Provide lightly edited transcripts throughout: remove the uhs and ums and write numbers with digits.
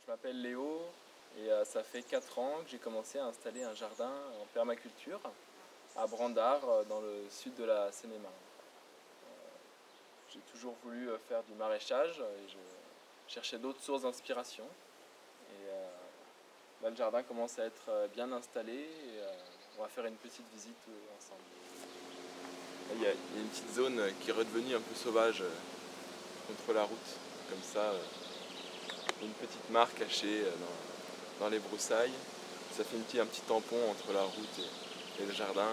Je m'appelle Léo et ça fait 4 ans que j'ai commencé à installer un jardin en permaculture à Brandart dans le sud de la Seine-et-Marne. J'ai toujours voulu faire du maraîchage et je cherchais d'autres sources d'inspiration. Et là, le jardin commence à être bien installé et on va faire une petite visite ensemble. Là, il y a une petite zone qui est redevenue un peu sauvage contre la route, comme ça. Une petite mare cachée dans les broussailles. Ça fait un petit tampon entre la route et le jardin.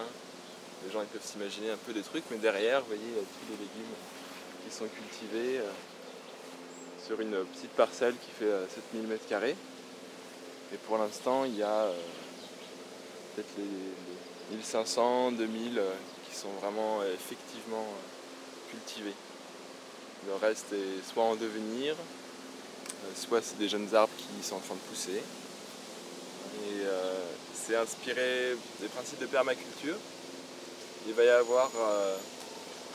Les gens ils peuvent s'imaginer un peu des trucs, mais derrière, vous voyez, il y a tous les légumes qui sont cultivés sur une petite parcelle qui fait 7000 m². Et pour l'instant, il y a peut-être les 1500, 2000 qui sont vraiment effectivement cultivés. Le reste est soit en devenir, soit c'est des jeunes arbres qui sont en train de pousser. Et c'est inspiré des principes de permaculture. Il va y avoir,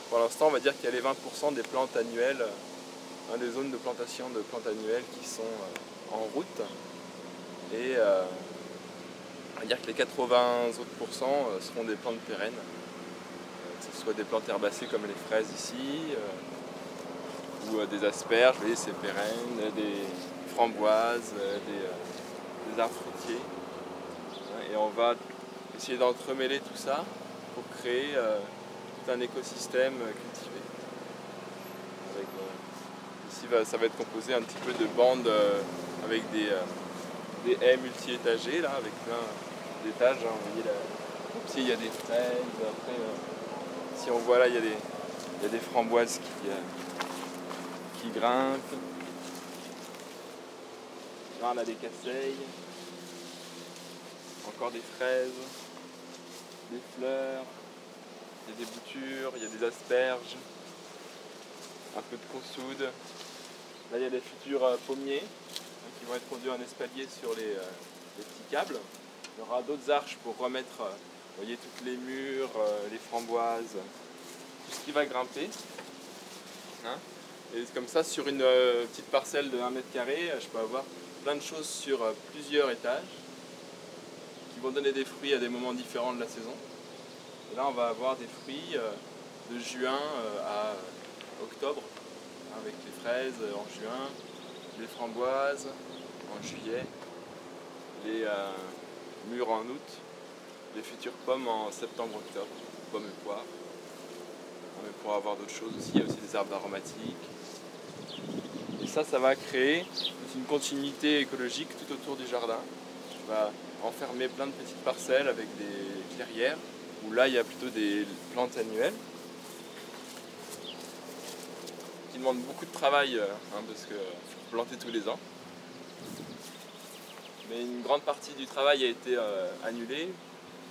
pour l'instant, on va dire qu'il y a les 20% des plantes annuelles, des zones de plantation de plantes annuelles qui sont en route. Et on va dire que les 80 autres % seront des plantes pérennes, que ce soit des plantes herbacées comme les fraises ici, ou des asperges, vous voyez, c'est pérenne, des framboises, des arbres fruitiers. Et on va essayer d'entremêler tout ça pour créer tout un écosystème cultivé. Ici, ça va être composé un petit peu de bandes avec des haies multi-étagées, là, avec plein d'étages. Vous voyez, au pied, il y a des fraises. Après, si on voit là, il y a des framboises qui grimpent. Là, on a des casseilles. Encore des fraises, des fleurs, il y a des boutures, il y a des asperges, un peu de consoude. Là, il y a des futurs pommiers qui vont être conduits en espalier sur les petits câbles. Il y aura d'autres arches pour remettre, vous voyez, toutes les mûres, les framboises, tout ce qui va grimper. Et comme ça, sur une petite parcelle de 1 m², je peux avoir plein de choses sur plusieurs étages qui vont donner des fruits à des moments différents de la saison. Et là, on va avoir des fruits de juin à octobre, avec les fraises en juin, les framboises en juillet, les mûres en août, les futures pommes en septembre-octobre, pommes et poires. On pourra avoir d'autres choses aussi, il y a aussi des arbres aromatiques. Et ça va créer une continuité écologique tout autour du jardin. On va enfermer plein de petites parcelles avec des clairières, où là il y a plutôt des plantes annuelles, qui demandent beaucoup de travail, parce que faut planter tous les ans. Mais une grande partie du travail a été annulée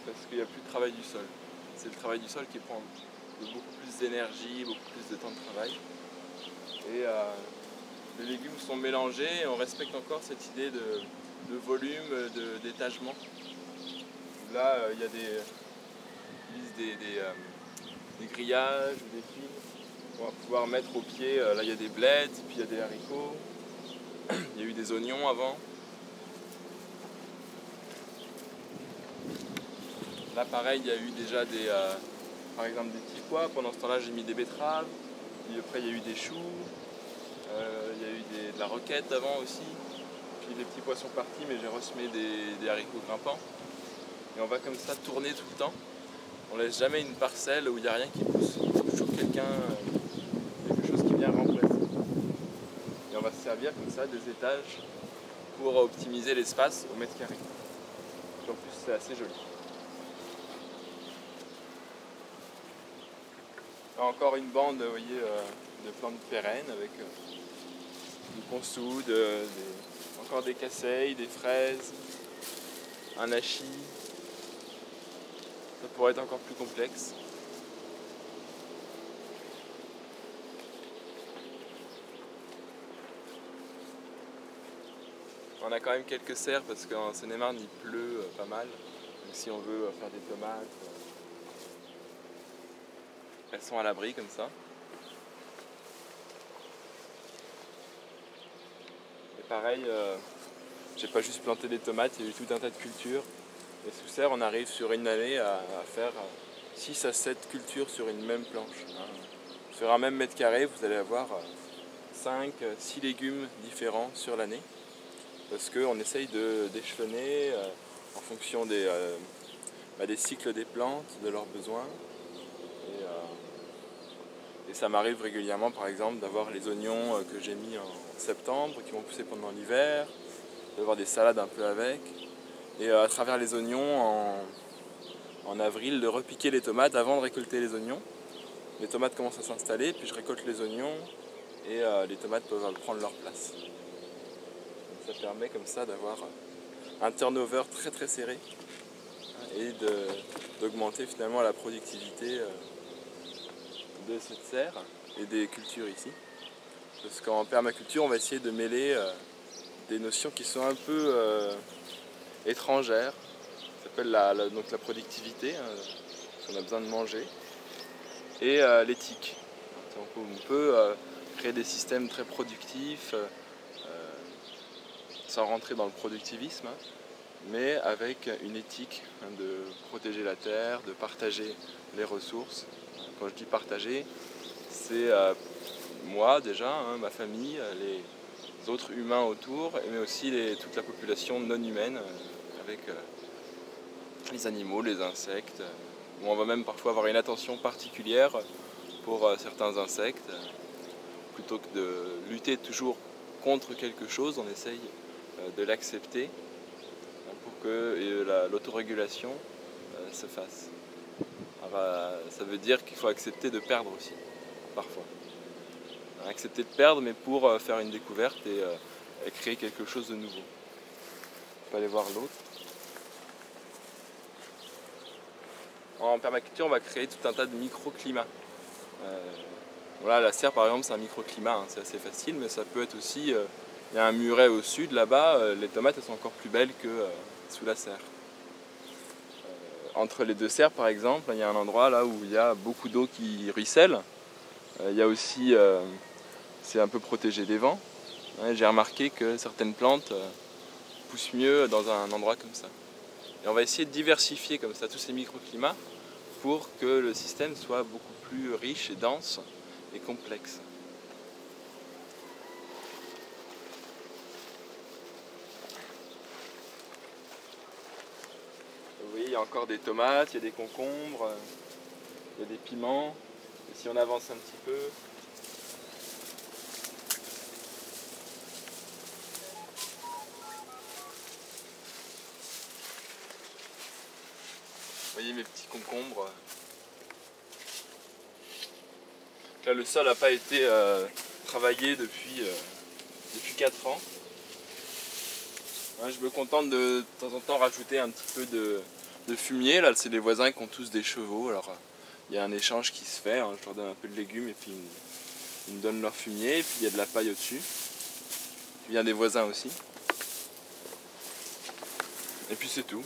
parce qu'il n'y a plus de travail du sol. C'est le travail du sol qui prend beaucoup plus d'énergie, beaucoup plus de temps de travail. Et les légumes sont mélangés et on respecte encore cette idée de volume, d'étagement. Là, il y a des grillages, des fils. On va pouvoir mettre au pied, là il y a des blettes, puis il y a des haricots. Il y a eu des oignons avant. Là pareil, il y a eu déjà par exemple des petits pois. Pendant ce temps-là, j'ai mis des betteraves. Puis après, il y a eu des choux. Il y a eu de la roquette avant aussi. Puis les petits pois sont partis, mais j'ai ressemé des haricots grimpants. Et on va comme ça tourner tout le temps. On laisse jamais une parcelle où il n'y a rien qui pousse. Il y a toujours quelque chose qui vient remplacer. Et on va se servir comme ça des étages pour optimiser l'espace au mètre carré. En plus, c'est assez joli. Encore une bande, vous voyez, de plantes pérennes avec du consoude, encore des casseilles, des fraises, un hachis. Ça pourrait être encore plus complexe. On a quand même quelques serres parce qu'en Seine-et-Marne il pleut pas mal. Donc si on veut faire des tomates, elles sont à l'abri comme ça. Et pareil, j'ai pas juste planté des tomates, il y a eu tout un tas de cultures. Et sous serre, on arrive sur une année à faire 6 à 7 cultures sur une même planche. Sur un même mètre carré, vous allez avoir 5, 6 légumes différents sur l'année. Parce qu'on essaye d'échelonner en fonction des cycles des plantes, de leurs besoins. Et ça m'arrive régulièrement, par exemple, d'avoir les oignons que j'ai mis en septembre, qui vont pousser pendant l'hiver, d'avoir des salades un peu avec. Et à travers les oignons, en avril, de repiquer les tomates avant de récolter les oignons. Les tomates commencent à s'installer, puis je récolte les oignons et les tomates peuvent prendre leur place. Donc ça permet comme ça d'avoir un turnover très très serré et d'augmenter finalement la productivité de cette serre et des cultures ici. Parce qu'en permaculture, on va essayer de mêler des notions qui sont un peu étrangères. Ça s'appelle donc la productivité, parce qu'on a besoin de manger, et l'éthique. On peut créer des systèmes très productifs sans rentrer dans le productivisme, mais avec une éthique de protéger la terre, de partager les ressources. Quand je dis partager, c'est moi déjà, ma famille, les autres humains autour, mais aussi toute la population non humaine avec les animaux, les insectes. On va même parfois avoir une attention particulière pour certains insectes. Plutôt que de lutter toujours contre quelque chose, on essaye de l'accepter pour que l'autorégulation se fasse. Alors, ça veut dire qu'il faut accepter de perdre aussi, parfois. Accepter de perdre, mais pour faire une découverte et créer quelque chose de nouveau. On peut aller voir l'autre. En permaculture, on va créer tout un tas de microclimats. Voilà, la serre par exemple, c'est un microclimat, c'est assez facile, mais ça peut être aussi, il y a un muret au sud, là-bas, les tomates elles sont encore plus belles que sous la serre. Entre les deux serres par exemple, il y a un endroit là où il y a beaucoup d'eau qui ruisselle. Il y a aussi, c'est un peu protégé des vents. J'ai remarqué que certaines plantes poussent mieux dans un endroit comme ça. Et on va essayer de diversifier comme ça tous ces microclimats pour que le système soit beaucoup plus riche et dense et complexe. Vous voyez, il y a encore des tomates, il y a des concombres, il y a des piments. Et si on avance un petit peu, vous voyez mes petits concombres. Là, le sol n'a pas été travaillé depuis 4 ans. Je me contente de temps en temps rajouter un petit peu de fumier. Là, c'est les voisins qui ont tous des chevaux. Alors, il y a un échange qui se fait. Je leur donne un peu de légumes et puis ils me donnent leur fumier. Et puis il y a de la paille au-dessus. Il y a des voisins aussi. Et puis c'est tout.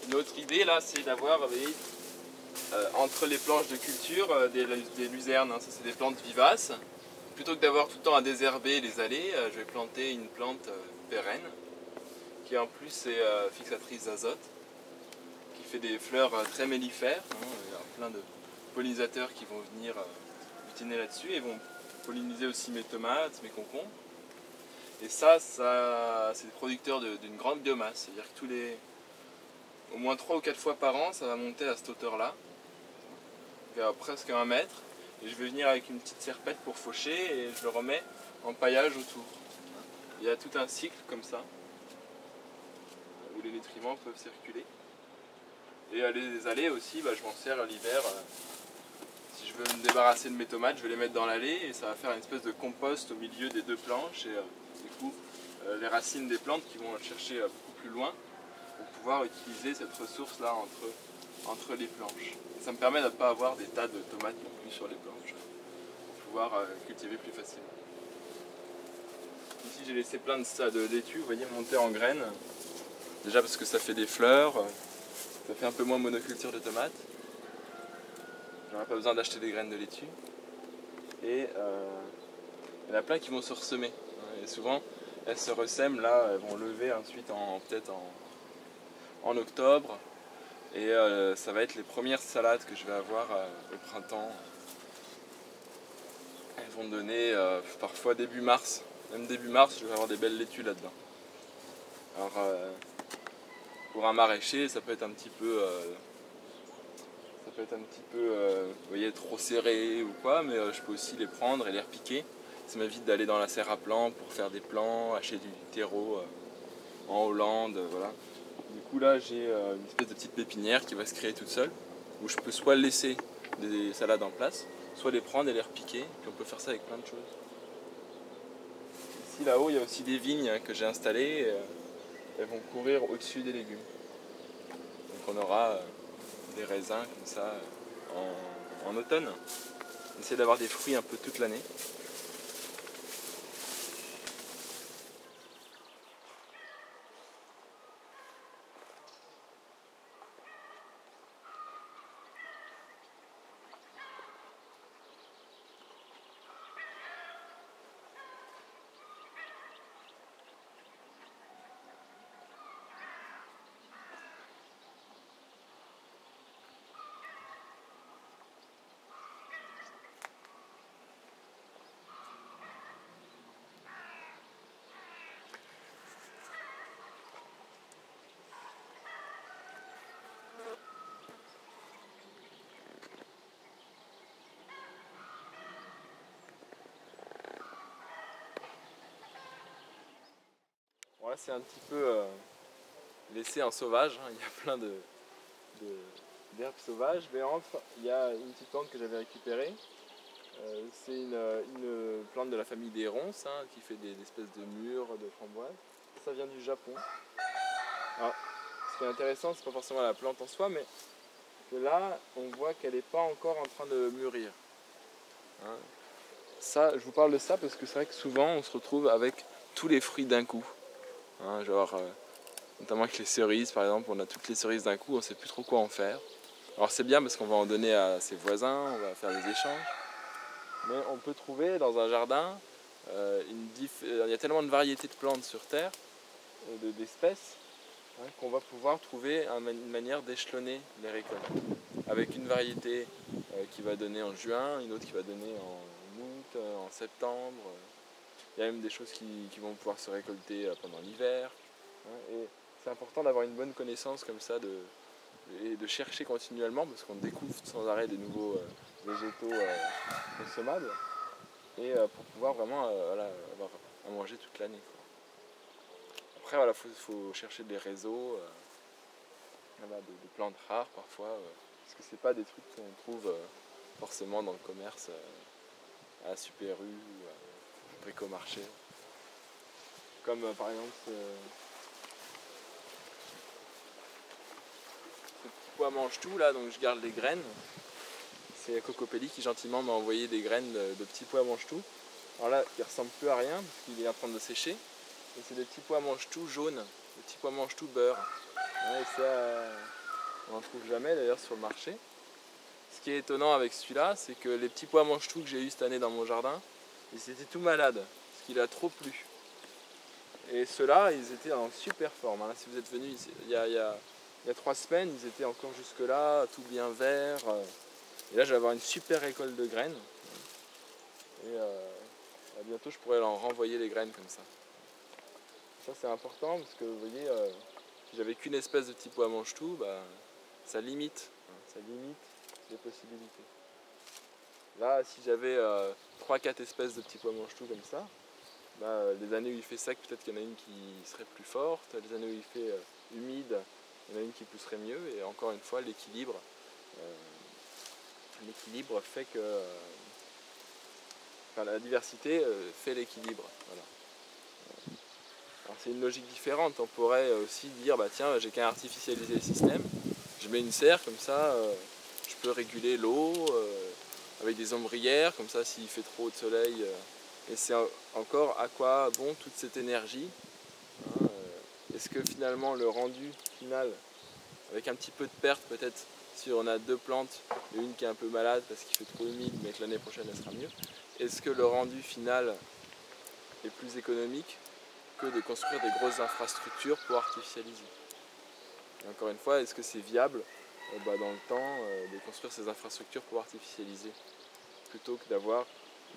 Une autre idée là, c'est d'avoir entre les planches de culture des luzernes. Ça c'est des plantes vivaces. Plutôt que d'avoir tout le temps à désherber les allées, je vais planter une plante pérenne qui en plus est fixatrice d'azote, qui fait des fleurs très mellifères. Il y a plein de pollinisateurs qui vont venir butiner là-dessus et vont polliniser aussi mes tomates, mes concombres. Et ça c'est producteur d'une grande biomasse, c'est-à-dire que au moins 3 ou 4 fois par an, ça va monter à cette hauteur-là, presque 1 mètre. Et je vais venir avec une petite serpette pour faucher et je le remets en paillage autour. Il y a tout un cycle comme ça, où les nutriments peuvent circuler. Et les allées aussi, je m'en sers l'hiver. Si je veux me débarrasser de mes tomates, je vais les mettre dans l'allée et ça va faire une espèce de compost au milieu des deux planches. Et du coup, les racines des plantes qui vont chercher beaucoup plus loin pour pouvoir utiliser cette ressource-là entre les planches. Et ça me permet de ne pas avoir des tas de tomates non plus sur les planches, pour pouvoir cultiver plus facilement. Ici j'ai laissé plein de laitues, vous voyez, monter en graines. Déjà parce que ça fait des fleurs, ça fait un peu moins monoculture de tomates. j'aurai pas besoin d'acheter des graines de laitue. Et il y en a plein qui vont se ressemer. Et souvent, elles se ressèment là, elles vont lever ensuite peut-être en octobre. Et ça va être les premières salades que je vais avoir au printemps. Elles vont donner parfois début mars. Même début mars, je vais avoir des belles laitues là-dedans. Alors pour un maraîcher, ça peut être un petit peu, vous voyez, trop serré ou quoi, mais je peux aussi les prendre et les repiquer. Ça m'évite d'aller dans la serre à plants pour faire des plants, acheter du terreau en Hollande, voilà. Du coup là j'ai une espèce de petite pépinière qui va se créer toute seule, où je peux soit laisser des salades en place, soit les prendre et les repiquer, puis on peut faire ça avec plein de choses. Ici là-haut il y a aussi des vignes que j'ai installées, elles vont courir au-dessus des légumes. Donc on aura des raisins comme ça en automne. On essaie d'avoir des fruits un peu toute l'année. Voilà, c'est un petit peu laissé en sauvage, hein. Il y a plein d'herbes sauvages, mais entre, il y a une petite plante que j'avais récupérée. C'est une plante de la famille des ronces, hein, qui fait des espèces de mûres, de framboises. Ça vient du Japon. Alors, ce qui est intéressant, c'est pas forcément la plante en soi, mais que là, on voit qu'elle n'est pas encore en train de mûrir. Hein. Ça, je vous parle de ça parce que c'est vrai que souvent, on se retrouve avec tous les fruits d'un coup. Hein, genre, notamment avec les cerises, par exemple, on a toutes les cerises d'un coup, on ne sait plus trop quoi en faire. Alors c'est bien parce qu'on va en donner à ses voisins, on va faire des échanges. Mais on peut trouver dans un jardin, il y a tellement de variétés de plantes sur Terre, d'espèces, hein, qu'on va pouvoir trouver une manière d'échelonner les récoltes. Avec une variété qui va donner en juin, une autre qui va donner en août, en septembre. Il y a même des choses qui vont pouvoir se récolter pendant l'hiver. Hein, et c'est important d'avoir une bonne connaissance comme ça et de chercher continuellement parce qu'on découvre sans arrêt des nouveaux végétaux consommables et pour pouvoir vraiment voilà, avoir à manger toute l'année. Après, voilà, faut chercher des réseaux voilà, de plantes rares parfois parce que c'est pas des trucs qu'on trouve forcément dans le commerce à la Super U ou au bricomarché. Comme par exemple ce petit pois mange-tout là, donc je garde les graines. C'est Cocopelli qui gentiment m'a envoyé des graines de petits pois mange-tout. Alors là, il ressemble plus à rien parce qu'il est en train de sécher. Et c'est des petits pois mange-tout jaunes, des petits pois mange-tout beurre. Ouais, et ça, on n'en trouve jamais d'ailleurs sur le marché. Ce qui est étonnant avec celui-là, c'est que les petits pois mange-tout que j'ai eu cette année dans mon jardin, ils étaient tout malades parce qu'il a trop plu. Et ceux-là, ils étaient en super forme. Hein. Si vous êtes venus il y a 3 semaines, ils étaient encore jusque-là, tout bien vert. Et là, je vais avoir une super récolte de graines. Et bientôt, je pourrai leur renvoyer les graines comme ça. Ça, c'est important parce que vous voyez, si j'avais qu'une espèce de petit pois mange-tout, bah, ça limite les possibilités. Là, si j'avais 3-4 espèces de petits pois mange-tout comme ça, bah, les années où il fait sec, peut-être qu'il y en a une qui serait plus forte. Les années où il fait humide, il y en a une qui pousserait mieux. Et encore une fois, l'équilibre fait que... enfin, la diversité fait l'équilibre. Voilà. Alors c'est une logique différente. On pourrait aussi dire, bah tiens, j'ai qu'à artificialiser le système. Je mets une serre, comme ça, je peux réguler l'eau avec des ombrières, comme ça, s'il fait trop de soleil. Et c'est encore à quoi bon toute cette énergie. Hein, est-ce que finalement le rendu final, avec un petit peu de perte peut-être si on a deux plantes, et une qui est un peu malade parce qu'il fait trop humide, mais que l'année prochaine elle sera mieux, est-ce que le rendu final est plus économique que de construire des grosses infrastructures pour artificialiser? Et encore une fois, est-ce que c'est viable dans le temps de construire ces infrastructures pour artificialiser plutôt que d'avoir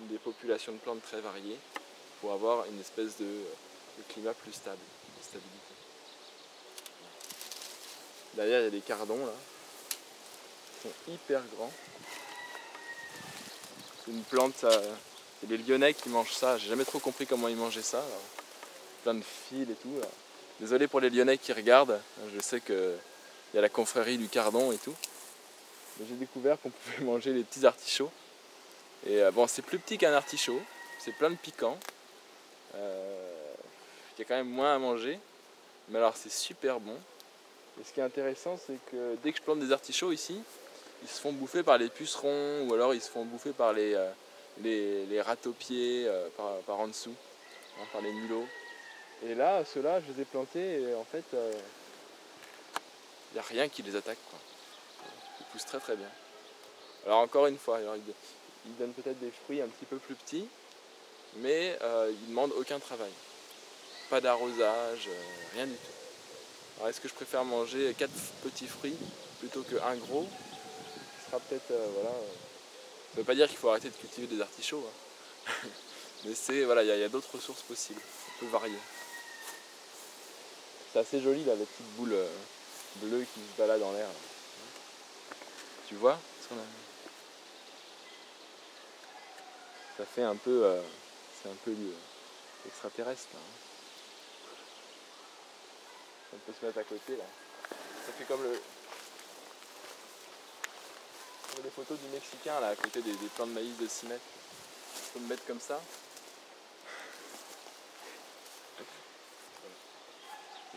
des populations de plantes très variées pour avoir une espèce de climat plus stable, de stabilité. Derrière il y a des cardons là, qui sont hyper grands. C'est une plante, c'est les Lyonnais qui mangent ça, j'ai jamais trop compris comment ils mangeaient ça. Alors, plein de fils et tout. Là. Désolé pour les Lyonnais qui regardent, je sais qu'il y a la confrérie du cardon et tout. Mais j'ai découvert qu'on pouvait manger les petits artichauts. Et bon, c'est plus petit qu'un artichaut, c'est plein de piquants. Il y a quand même moins à manger, mais alors c'est super bon. Et ce qui est intéressant, c'est que dès que je plante des artichauts ici, ils se font bouffer par les pucerons ou alors ils se font bouffer par les rats-aux-pieds par en dessous, hein, par les mulots. Et là, ceux-là, je les ai plantés et en fait, il n'y a rien qui les attaque, quoi. Ils poussent très très bien. Alors encore une fois, ils donnent peut-être des fruits un petit peu plus petits, mais ils ne demandent aucun travail. Pas d'arrosage, rien du tout. Alors est-ce que je préfère manger 4 petits fruits plutôt qu'un gros? Ce sera peut-être, voilà. Ça ne veut pas dire qu'il faut arrêter de cultiver des artichauts, hein. Mais c'est, voilà, il y a d'autres ressources possibles. On peut varier. C'est assez joli là, les petites boules bleues qui se baladent dans l'air. Tu vois ce qu'on a... Ça fait un peu, c'est un peu extraterrestre là, hein. On peut se mettre à côté là. Ça fait comme les photos du Mexicain là, à côté des plants de maïs de 6 mètres. On peut me mettre comme ça.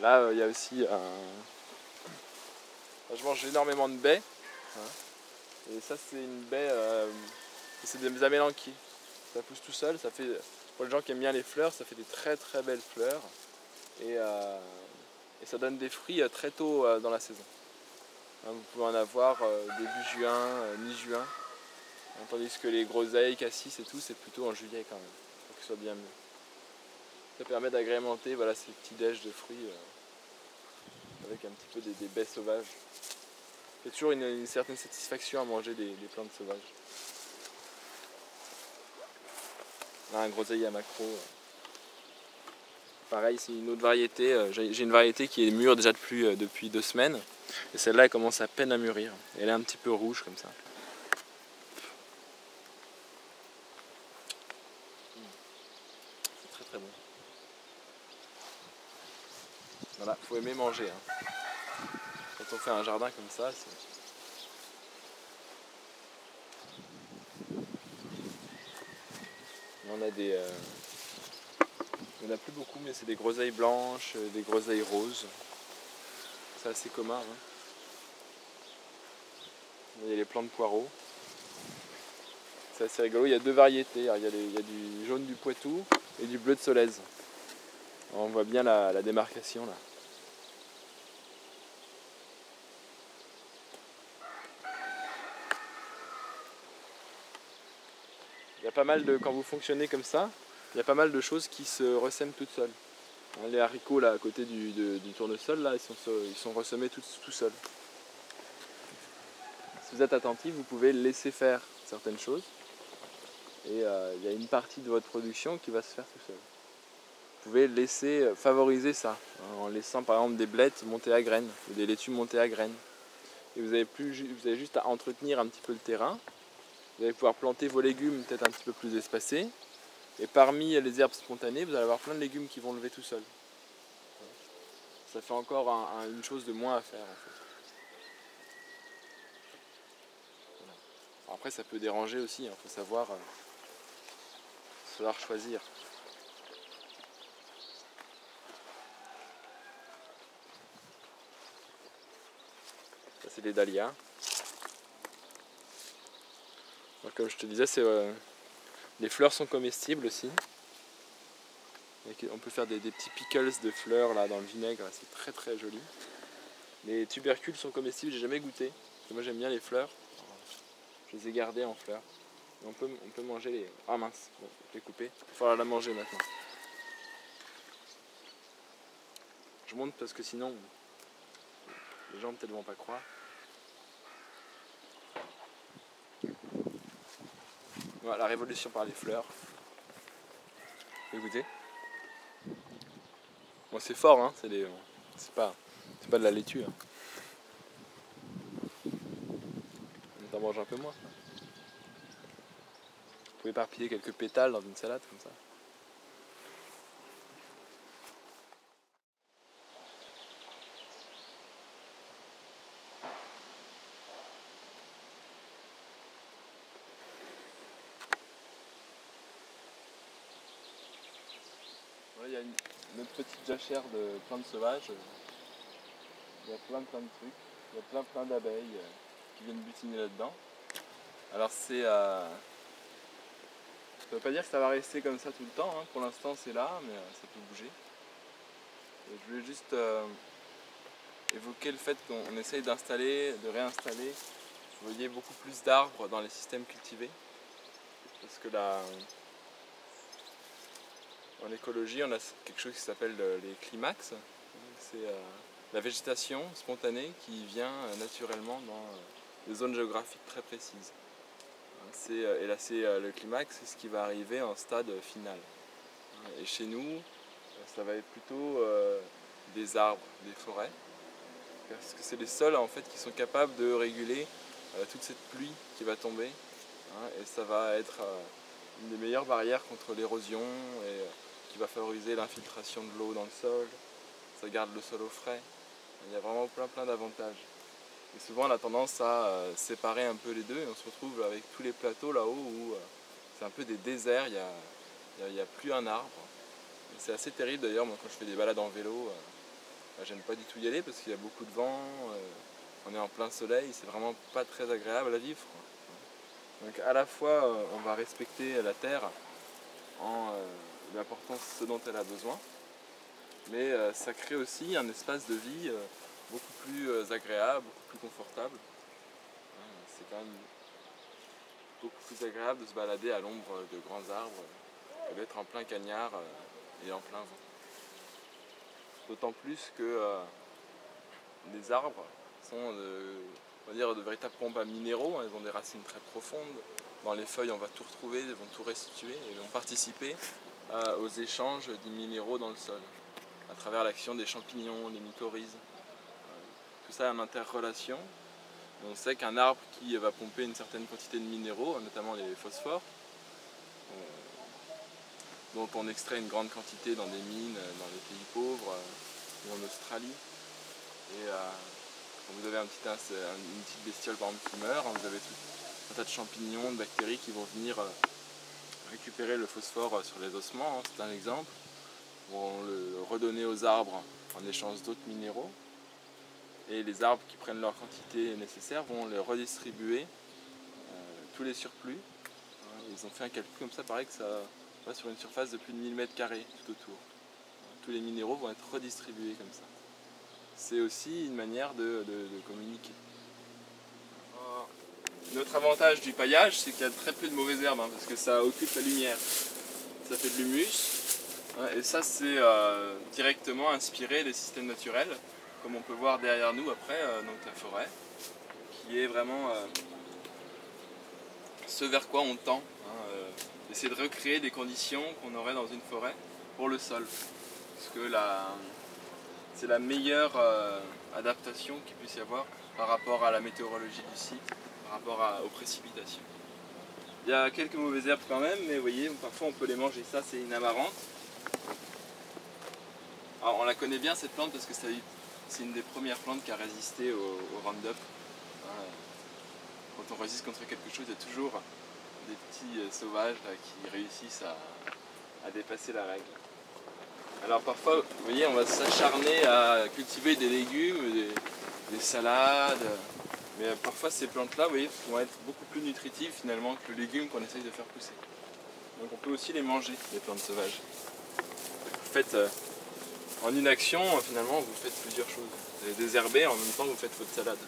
Là, il y a aussi je mange énormément de baies. Hein. Et ça, c'est une baie, c'est des amélanchiers. Ça pousse tout seul. Ça fait, pour les gens qui aiment bien les fleurs, ça fait des très très belles fleurs. Et ça donne des fruits très tôt dans la saison. Hein, vous pouvez en avoir début juin, mi-juin. Tandis que les groseilles, cassis et tout, c'est plutôt en juillet quand même, pour que ce soit bien mieux. Ça permet d'agrémenter voilà, ces petits déj de fruits avec un petit peu des baies sauvages. Il y a toujours une certaine satisfaction à manger des plantes sauvages. Là, un groseille à macro. Pareil, c'est une autre variété. J'ai une variété qui est mûre déjà depuis 2 semaines. Et celle-là, elle commence à peine à mûrir. Et elle est un petit peu rouge comme ça. C'est très très bon. Voilà, faut aimer manger. Hein. Quand on fait un jardin comme ça, on a des... il n'y en a plus beaucoup, mais c'est des groseilles blanches, des groseilles roses. C'est assez commun. Hein. Il y a les plants de poireaux. C'est assez rigolo, il y a 2 variétés. Alors, il y a du jaune du Poitou et du bleu de Solèze. Alors, on voit bien la démarcation là. Il y a pas mal de, quand vous fonctionnez comme ça, il y a pas mal de choses qui se ressèment toutes seules. Les haricots là à côté du tournesol là, ils sont ressemés tout seuls. Si vous êtes attentif, vous pouvez laisser faire certaines choses et il y a une partie de votre production qui va se faire tout seul. Vous pouvez laisser favoriser ça en laissant par exemple des blettes monter à graines ou des laitues monter à graines. Et vous avez juste à entretenir un petit peu le terrain. Vous allez pouvoir planter vos légumes peut-être un petit peu plus espacés. Et parmi les herbes spontanées, vous allez avoir plein de légumes qui vont lever tout seuls. Ça fait encore une chose de moins à faire en fait. Voilà. Après ça peut déranger aussi, il faut savoir choisir. Ça c'est les dahlias. Alors, comme je te disais, les fleurs sont comestibles aussi. On peut faire des petits pickles de fleurs là dans le vinaigre, c'est très très joli. Les tubercules sont comestibles, j'ai jamais goûté. Moi j'aime bien les fleurs, je les ai gardées en fleurs. Et on peut manger les... Ah mince, bon, je l'ai coupé, il va falloir la manger maintenant. Je monte parce que sinon, les gens peut-être vont pas croire. Voilà, la révolution par les fleurs. Écoutez. Bon, c'est fort, hein, c'est pas de la laitue. Hein. On t'en mange un peu moins. Vous pouvez éparpiller quelques pétales dans une salade comme ça. Voilà, il y a une autre petite jachère de plantes sauvages. Il y a plein de trucs. Il y a plein d'abeilles qui viennent butiner là-dedans. Alors ça veut pas dire que ça va rester comme ça tout le temps, hein. Pour l'instant c'est là, mais ça peut bouger. Et je voulais juste évoquer le fait qu'on essaye de réinstaller, vous voyez, beaucoup plus d'arbres dans les systèmes cultivés. Parce que là, en écologie, on a quelque chose qui s'appelle les climax. C'est la végétation spontanée qui vient naturellement dans des zones géographiques très précises. Et là, le climax, c'est ce qui va arriver en stade final. Et chez nous, ça va être plutôt des arbres, des forêts, parce que c'est les seuls en fait qui sont capables de réguler toute cette pluie qui va tomber, hein, et ça va être une des meilleures barrières contre l'érosion et qui va favoriser l'infiltration de l'eau dans le sol, ça garde le sol au frais. Il y a vraiment plein d'avantages. Et souvent on a tendance à séparer un peu les deux et on se retrouve avec tous les plateaux là-haut où c'est un peu des déserts, il n'y a plus un arbre. C'est assez terrible d'ailleurs, moi quand je fais des balades en vélo, j'aime pas du tout y aller parce qu'il y a beaucoup de vent, on est en plein soleil, c'est vraiment pas très agréable à vivre. Donc à la fois on va respecter la terre en lui apportant ce dont elle a besoin, mais ça crée aussi un espace de vie beaucoup plus agréable, beaucoup plus confortable. C'est quand même beaucoup plus agréable de se balader à l'ombre de grands arbres que d'être en plein cagnard et en plein vent. D'autant plus que les arbres sont on va dire, de véritables pompes à minéraux, hein, ils ont des racines très profondes. Dans les feuilles, on va tout retrouver, ils vont tout restituer et vont participer aux échanges des minéraux dans le sol, à travers l'action des champignons, des mycorhizes. Tout ça est en interrelation. On sait qu'un arbre qui va pomper une certaine quantité de minéraux, notamment les phosphores, dont on extrait une grande quantité dans des mines, dans les pays pauvres ou en Australie. Et quand vous avez une petite bestiole par exemple qui meurt, vous avez tout un tas de champignons, de bactéries qui vont venir récupérer le phosphore sur les ossements, hein, c'est un exemple, vont le redonner aux arbres en échange d'autres minéraux. Et les arbres qui prennent leur quantité nécessaire vont les redistribuer, tous les surplus. Ils ont fait un calcul comme ça, pareil que ça va sur une surface de plus de 1000 m² tout autour. Tous les minéraux vont être redistribués comme ça. C'est aussi une manière de communiquer. L'autre avantage du paillage, c'est qu'il y a très peu de mauvaises herbes, hein, parce que ça occupe la lumière. Ça fait de l'humus, hein, et ça c'est directement inspiré des systèmes naturels, comme on peut voir derrière nous après, donc la forêt, qui est vraiment ce vers quoi on tend, hein, essayer de recréer des conditions qu'on aurait dans une forêt pour le sol. Parce que c'est la meilleure adaptation qu'il puisse y avoir par rapport à la météorologie du site, par rapport aux précipitations. Il y a quelques mauvaises herbes quand même, mais vous voyez, parfois on peut les manger. Ça c'est une amarante. Alors on la connaît bien cette plante parce que c'est une des premières plantes qui a résisté au Roundup. Quand on résiste contre quelque chose, il y a toujours des petits sauvages là, qui réussissent à dépasser la règle. Alors parfois, vous voyez, on va s'acharner à cultiver des légumes, des salades, mais parfois ces plantes-là, vous voyez, vont être beaucoup plus nutritives finalement que le légume qu'on essaye de faire pousser. Donc on peut aussi les manger, les plantes sauvages. Vous faites, en une action, finalement, vous faites plusieurs choses. Vous allez désherber, en même temps vous faites votre salade.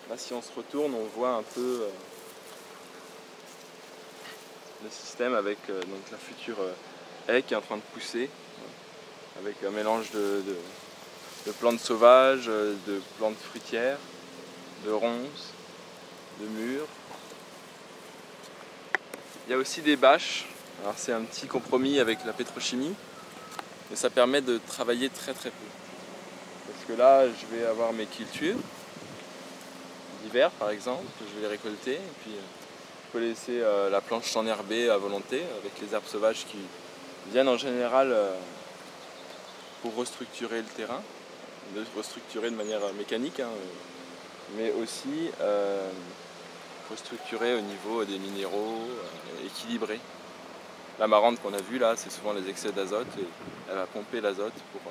Là, si on se retourne, on voit un peu le système avec donc la future haie qui est en train de pousser, avec un mélange de plantes sauvages, de plantes fruitières, de ronces, de mûres. Il y a aussi des bâches. Alors c'est un petit compromis avec la pétrochimie, mais ça permet de travailler très très peu. Parce que là, je vais avoir mes cultures d'hiver par exemple, je vais les récolter, et puis je peux laisser la planche s'enherber à volonté avec les herbes sauvages qui viennent en général pour restructurer le terrain, de restructurer de manière mécanique, hein, mais aussi restructurer au niveau des minéraux, équilibrer. La marrante qu'on a vue là, c'est souvent les excès d'azote et elle va pomper l'azote pour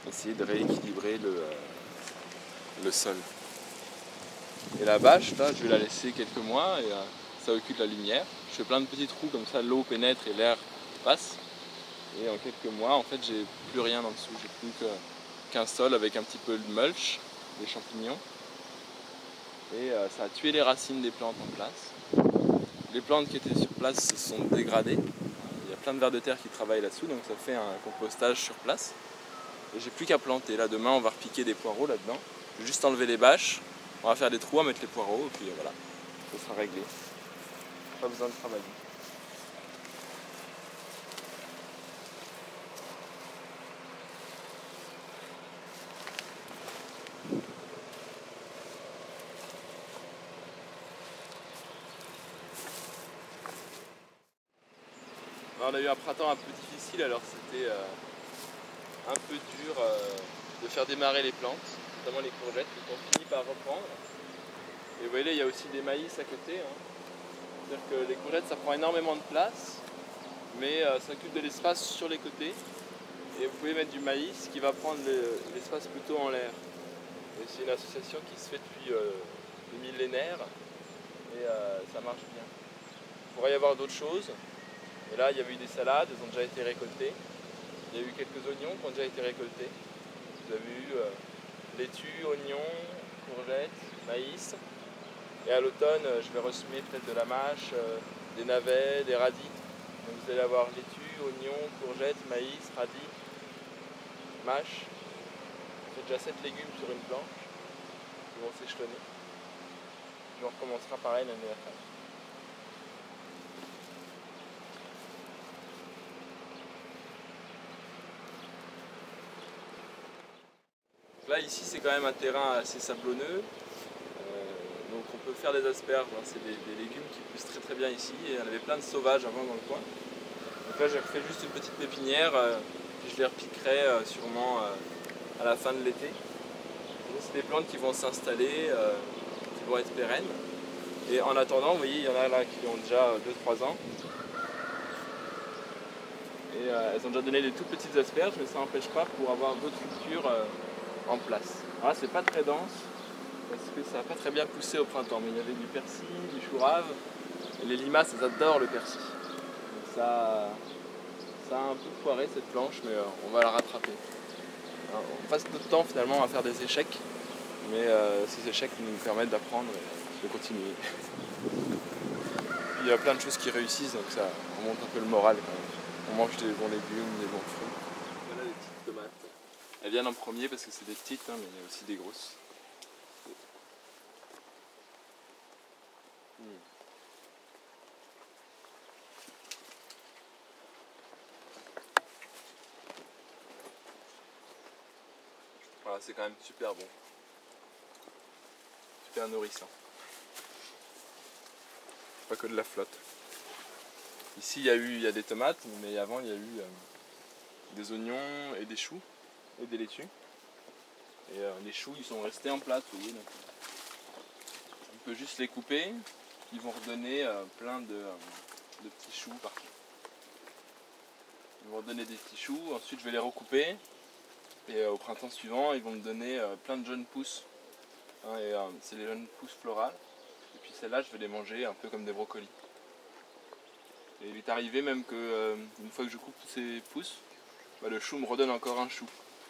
essayer de rééquilibrer le sol. Et la bâche, là, je vais la laisser quelques mois et ça occupe la lumière. Je fais plein de petits trous comme ça, l'eau pénètre et l'air passe. Et en quelques mois, en fait, j'ai plus rien en dessous. J'ai plus qu'un sol avec un petit peu de mulch, des champignons. Et ça a tué les racines des plantes en place. Les plantes qui étaient sur place se sont dégradées. Il y a plein de vers de terre qui travaillent là-dessous, donc ça fait un compostage sur place. Et j'ai plus qu'à planter. Là, demain, on va repiquer des poireaux là-dedans. Je vais juste enlever les bâches, on va faire des trous, à mettre les poireaux, et puis voilà, ça sera réglé. Pas besoin de travailler. Alors, on a eu un printemps un peu difficile, alors c'était un peu dur de faire démarrer les plantes, notamment les courgettes, qui ont fini par reprendre. Et vous voyez, il y a aussi des maïs à côté. Hein. C'est-à-dire que les courgettes, ça prend énormément de place, mais ça occupe de l'espace sur les côtés. Et vous pouvez mettre du maïs qui va prendre l'espace plutôt en l'air. Et c'est une association qui se fait depuis des millénaires et ça marche bien. Il pourrait y avoir d'autres choses. Et là, il y avait eu des salades, elles ont déjà été récoltées. Il y a eu quelques oignons qui ont déjà été récoltés. Vous avez eu laitue, oignons, courgettes, maïs. Et à l'automne, je vais ressemer peut-être de la mâche, des navets, des radis. Donc vous allez avoir laitue, oignons, courgettes, maïs, radis, mâche. J'ai déjà 7 légumes sur une planche qui vont s'échelonner. Puis on recommencera pareil l'année d'après. Là ici c'est quand même un terrain assez sablonneux, donc on peut faire des asperges, hein. C'est des légumes qui poussent très très bien ici et il y en avait plein de sauvages avant dans le coin. Donc là j'ai refait juste une petite pépinière, puis je les repiquerai sûrement à la fin de l'été. C'est des plantes qui vont s'installer, qui vont être pérennes. Et en attendant, vous voyez, il y en a là qui ont déjà 2-3 ans. Et elles ont déjà donné des toutes petites asperges, mais ça n'empêche pas pour avoir d'autres cultures en place. Alors là, c'est pas très dense, parce que ça n'a pas très bien poussé au printemps. Mais il y avait du persil, du chou rave, et les limaces, elles adorent le persil. Donc ça a un peu foiré cette planche, mais on va la rattraper. Alors, on passe notre temps finalement à faire des échecs, mais ces échecs nous permettent d'apprendre et de continuer. Puis il y a plein de choses qui réussissent, donc ça remonte un peu le moral quand même. On mange des bons légumes, des bons fruits. Voilà les petites tomates. Elles viennent en premier parce que c'est des petites, hein, mais il y a aussi des grosses. Voilà, c'est quand même super bon. Super nourrissant. Pas que de la flotte. Ici il y a des tomates, mais avant il y a eu des oignons et des choux et des laitues. Et les choux ils sont restés en plate, vous voyez. Donc, on peut juste les couper, ils vont redonner plein de petits choux partout. Ils vont redonner des petits choux, ensuite je vais les recouper. Et au printemps suivant, ils vont me donner plein de jeunes pousses. Hein, et c'est les jeunes pousses florales. Et puis celles-là, je vais les manger un peu comme des brocolis. Et il est arrivé même que une fois que je coupe ces pousses, bah, le chou me redonne encore un chou.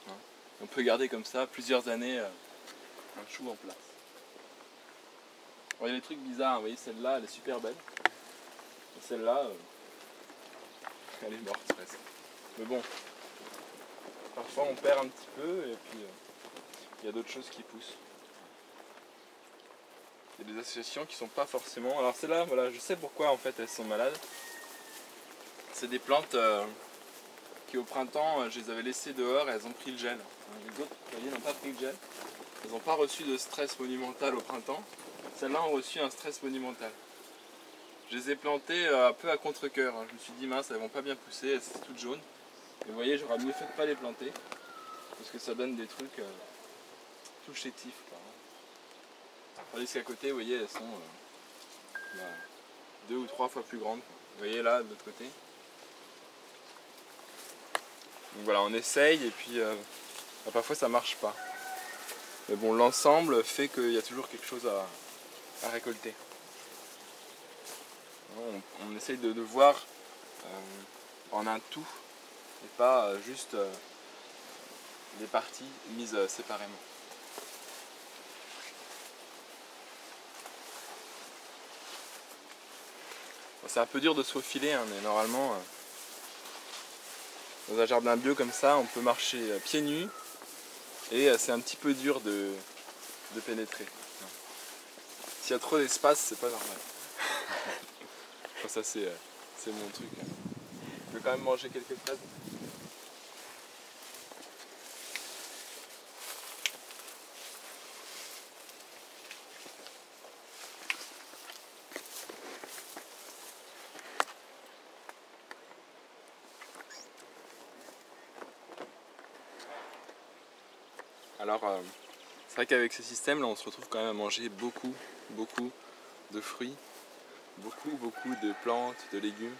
Hein. On peut garder comme ça plusieurs années un chou en place. il y a des trucs bizarres, vous voyez, celle-là, elle est super belle. Et celle-là, elle est morte presque. Mais bon, parfois on perd un petit peu et puis il y a d'autres choses qui poussent. Il y a des associations qui sont pas forcément... Alors celle-là, voilà, je sais pourquoi en fait elles sont malades. C'est des plantes qui au printemps, je les avais laissées dehors et elles ont pris le gel. Les autres, vous voyez, n'ont pas pris le gel. Elles n'ont pas reçu de stress monumental au printemps. Celles-là ont reçu un stress monumental. Je les ai plantées un peu à contre-cœur. Je me suis dit mince, elles vont pas bien pousser, elles sont toutes jaunes. Et vous voyez, j'aurais mieux fait de pas les planter. Parce que ça donne des trucs tout chétifs. Tandis qu'à côté, vous voyez, elles sont 2 ou 3 fois plus grandes. Vous voyez là, de l'autre côté. Donc voilà, on essaye et puis parfois ça marche pas. Mais bon, l'ensemble fait qu'il y a toujours quelque chose à récolter. On essaye de voir en un tout et pas juste les parties mises séparément. Bon, c'est un peu dur de se faufiler, hein, mais normalement dans un jardin bio comme ça, on peut marcher pieds nus et c'est un petit peu dur de pénétrer. S'il y a trop d'espace, c'est pas normal. Enfin, ça c'est mon truc. Je vais quand même manger quelques fraises. Alors c'est vrai qu'avec ce système là on se retrouve quand même à manger beaucoup de fruits, beaucoup de plantes, de légumes.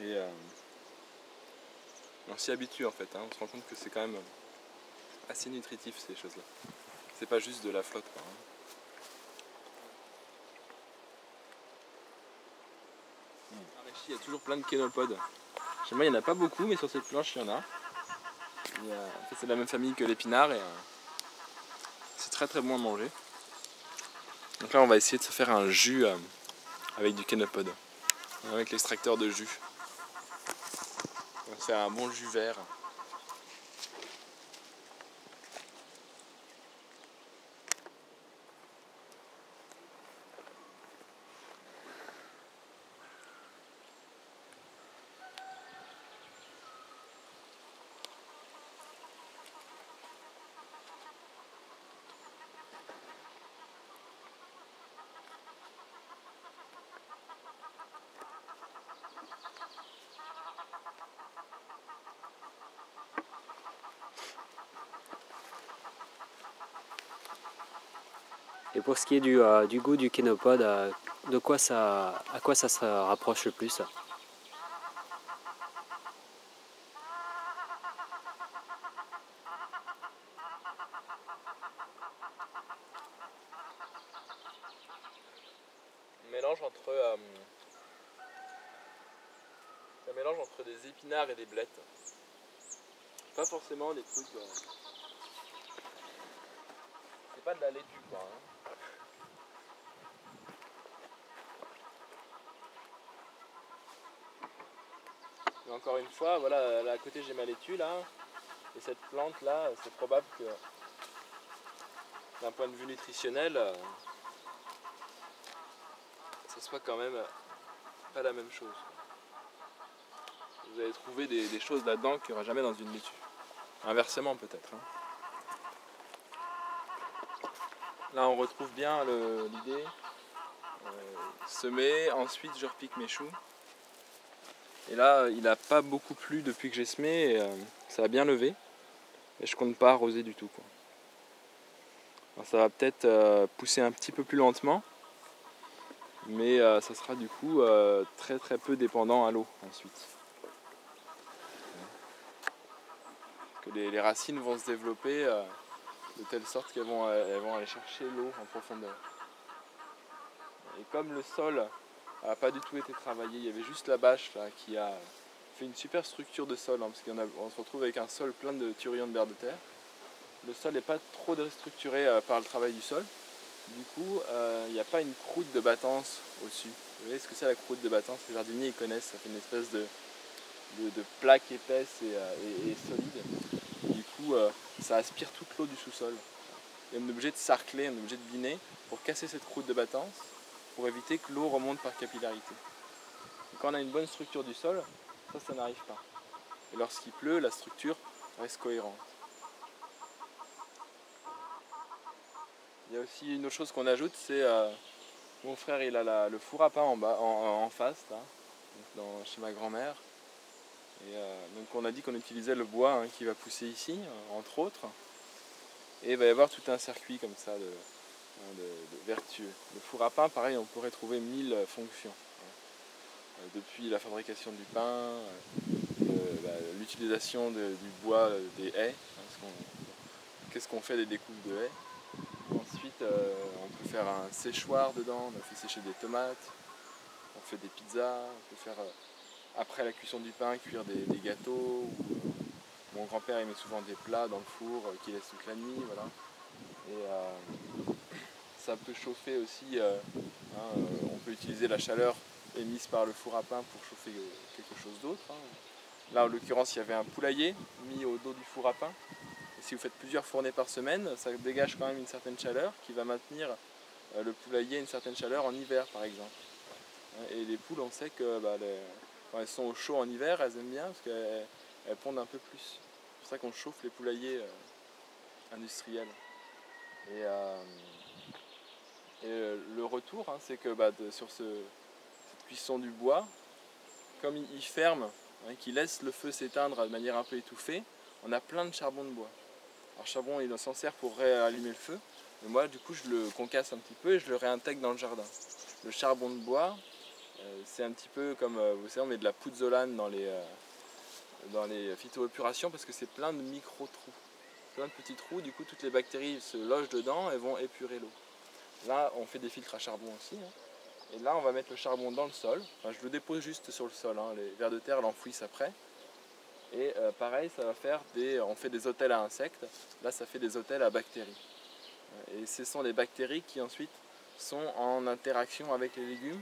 Et on s'y habitue en fait, hein. On se rend compte que c'est quand même assez nutritif ces choses-là. C'est pas juste de la flotte quoi, hein. Il y a toujours plein de kénopodes. Chez moi il n'y en a pas beaucoup, mais sur cette planche il y en a. En fait, c'est de la même famille que l'épinard et c'est très bon à manger. Donc là on va essayer de se faire un jus avec du kénopode, avec l'extracteur de jus. On va se faire un bon jus vert. Et pour ce qui est du goût du kénopode, à quoi ça se rapproche le plus? Un mélange entre des épinards et des blettes. Pas forcément des trucs... C'est pas de la laitue quoi, hein. Mais encore une fois, voilà, là à côté j'ai ma laitue là. Et cette plante là, c'est probable que d'un point de vue nutritionnel, ça soit quand même pas la même chose. Vous allez trouver des choses là-dedans qu'il n'y aura jamais dans une laitue. Inversement peut-être, hein. Là on retrouve bien l'idée. Semer, ensuite je repique mes choux. Et là il n'a pas beaucoup plu depuis que j'ai semé et ça a bien levé. Et je compte pas arroser du tout quoi. Alors, ça va peut-être pousser un petit peu plus lentement. Mais ça sera du coup très peu dépendant à l'eau ensuite. Parce que les racines vont se développer de telle sorte qu'elles vont aller chercher l'eau en profondeur. Et comme le sol n'a pas du tout été travaillé, il y avait juste la bâche là, qui a fait une super structure de sol, hein, parce qu'on se retrouve avec un sol plein de turillons de vers de terre. Le sol n'est pas trop déstructuré par le travail du sol. Du coup, il n'y a pas une croûte de battance au-dessus. Vous voyez ce que c'est la croûte de battance? Les jardiniers ils connaissent, ça fait une espèce de plaque épaisse et solide. Du coup, ça aspire toute l'eau du sous-sol. Et on est obligé de sarcler, on est obligé de biner pour casser cette croûte de battance, pour éviter que l'eau remonte par capillarité. Et quand on a une bonne structure du sol, ça n'arrive pas. Et lorsqu'il pleut, la structure reste cohérente. Il y a aussi une autre chose qu'on ajoute, c'est mon frère il a le four à pain en face, là, chez ma grand-mère. Et donc on a dit qu'on utilisait le bois hein, qui va pousser ici, entre autres. Et il va y avoir tout un circuit comme ça de vertueux. Le four à pain, pareil, on pourrait trouver 1000 fonctions. Depuis la fabrication du pain, l'utilisation du bois, des haies. Qu'est-ce qu'on fait des découpes de haies? Ensuite, on peut faire un séchoir dedans, on fait sécher des tomates, on fait des pizzas, on peut faire, après la cuisson du pain, cuire des gâteaux. Mon grand-père il met souvent des plats dans le four qu'il laisse toute la nuit. Voilà. Et ça peut chauffer aussi, on peut utiliser la chaleur émise par le four à pain pour chauffer quelque chose d'autre. Hein. Là en l'occurrence il y avait un poulailler mis au dos du four à pain. Et si vous faites plusieurs fournées par semaine, ça dégage quand même une certaine chaleur qui va maintenir le poulailler à une certaine chaleur en hiver par exemple. Et les poules on sait que quand elles sont au chaud en hiver, elles aiment bien parce qu'elles pondent un peu plus. C'est pour ça qu'on chauffe les poulaillers industriels. Et le retour, hein, c'est que sur cette cuisson du bois, comme il ferme, hein, qu'il laisse le feu s'éteindre de manière un peu étouffée, on a plein de charbon de bois. Alors le charbon, il s'en sert pour réallumer le feu, mais moi du coup je le concasse un petit peu et je le réintègre dans le jardin. Le charbon de bois, c'est un petit peu comme, vous savez, on met de la pouzzolane dans les phytoépurations parce que c'est plein de micro-trous. Plein de petits trous, du coup toutes les bactéries se logent dedans et vont épurer l'eau. Là on fait des filtres à charbon aussi, hein. Et là on va mettre le charbon dans le sol, enfin, je le dépose juste sur le sol, hein. Les vers de terre l'enfouissent après. Et pareil ça va faire on fait des hôtels à insectes, là ça fait des hôtels à bactéries. Et ce sont les bactéries qui ensuite sont en interaction avec les légumes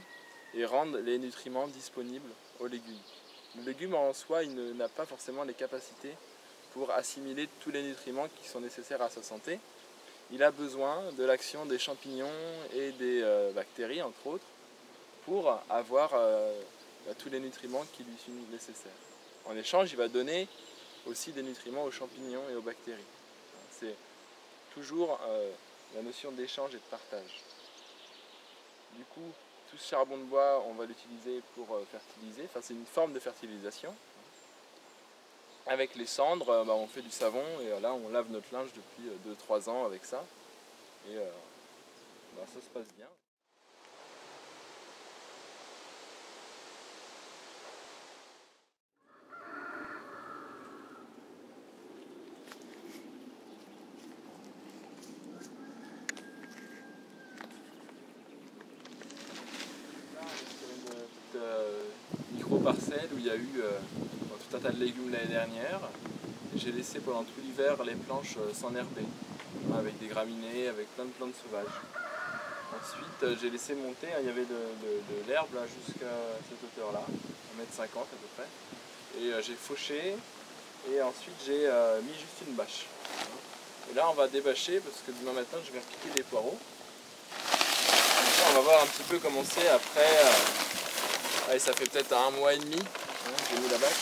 et rendent les nutriments disponibles aux légumes. Le légume en soi il n'a pas forcément les capacités pour assimiler tous les nutriments qui sont nécessaires à sa santé. Il a besoin de l'action des champignons et des bactéries, entre autres, pour avoir tous les nutriments qui lui sont nécessaires. En échange, il va donner aussi des nutriments aux champignons et aux bactéries. C'est toujours la notion d'échange et de partage. Du coup, tout ce charbon de bois, on va l'utiliser pour fertiliser. Enfin, c'est une forme de fertilisation. Avec les cendres, on fait du savon et là on lave notre linge depuis 2-3 ans avec ça. Et ça se passe bien. Là on est sur une petite micro-parcelle où il y a eu tout un tas de légumes l'année dernière. J'ai laissé pendant tout l'hiver les planches s'enherber, avec des graminées, avec plein de plantes sauvages. Ensuite j'ai laissé monter, il y avait de l'herbe jusqu'à cette hauteur-là, 1,50 m à peu près. Et j'ai fauché et ensuite j'ai mis juste une bâche. Et là on va débâcher parce que demain matin je vais repiquer des poireaux. On va voir un petit peu comment c'est après. Allez, ça fait peut-être 1 mois et demi que j'ai mis la bâche.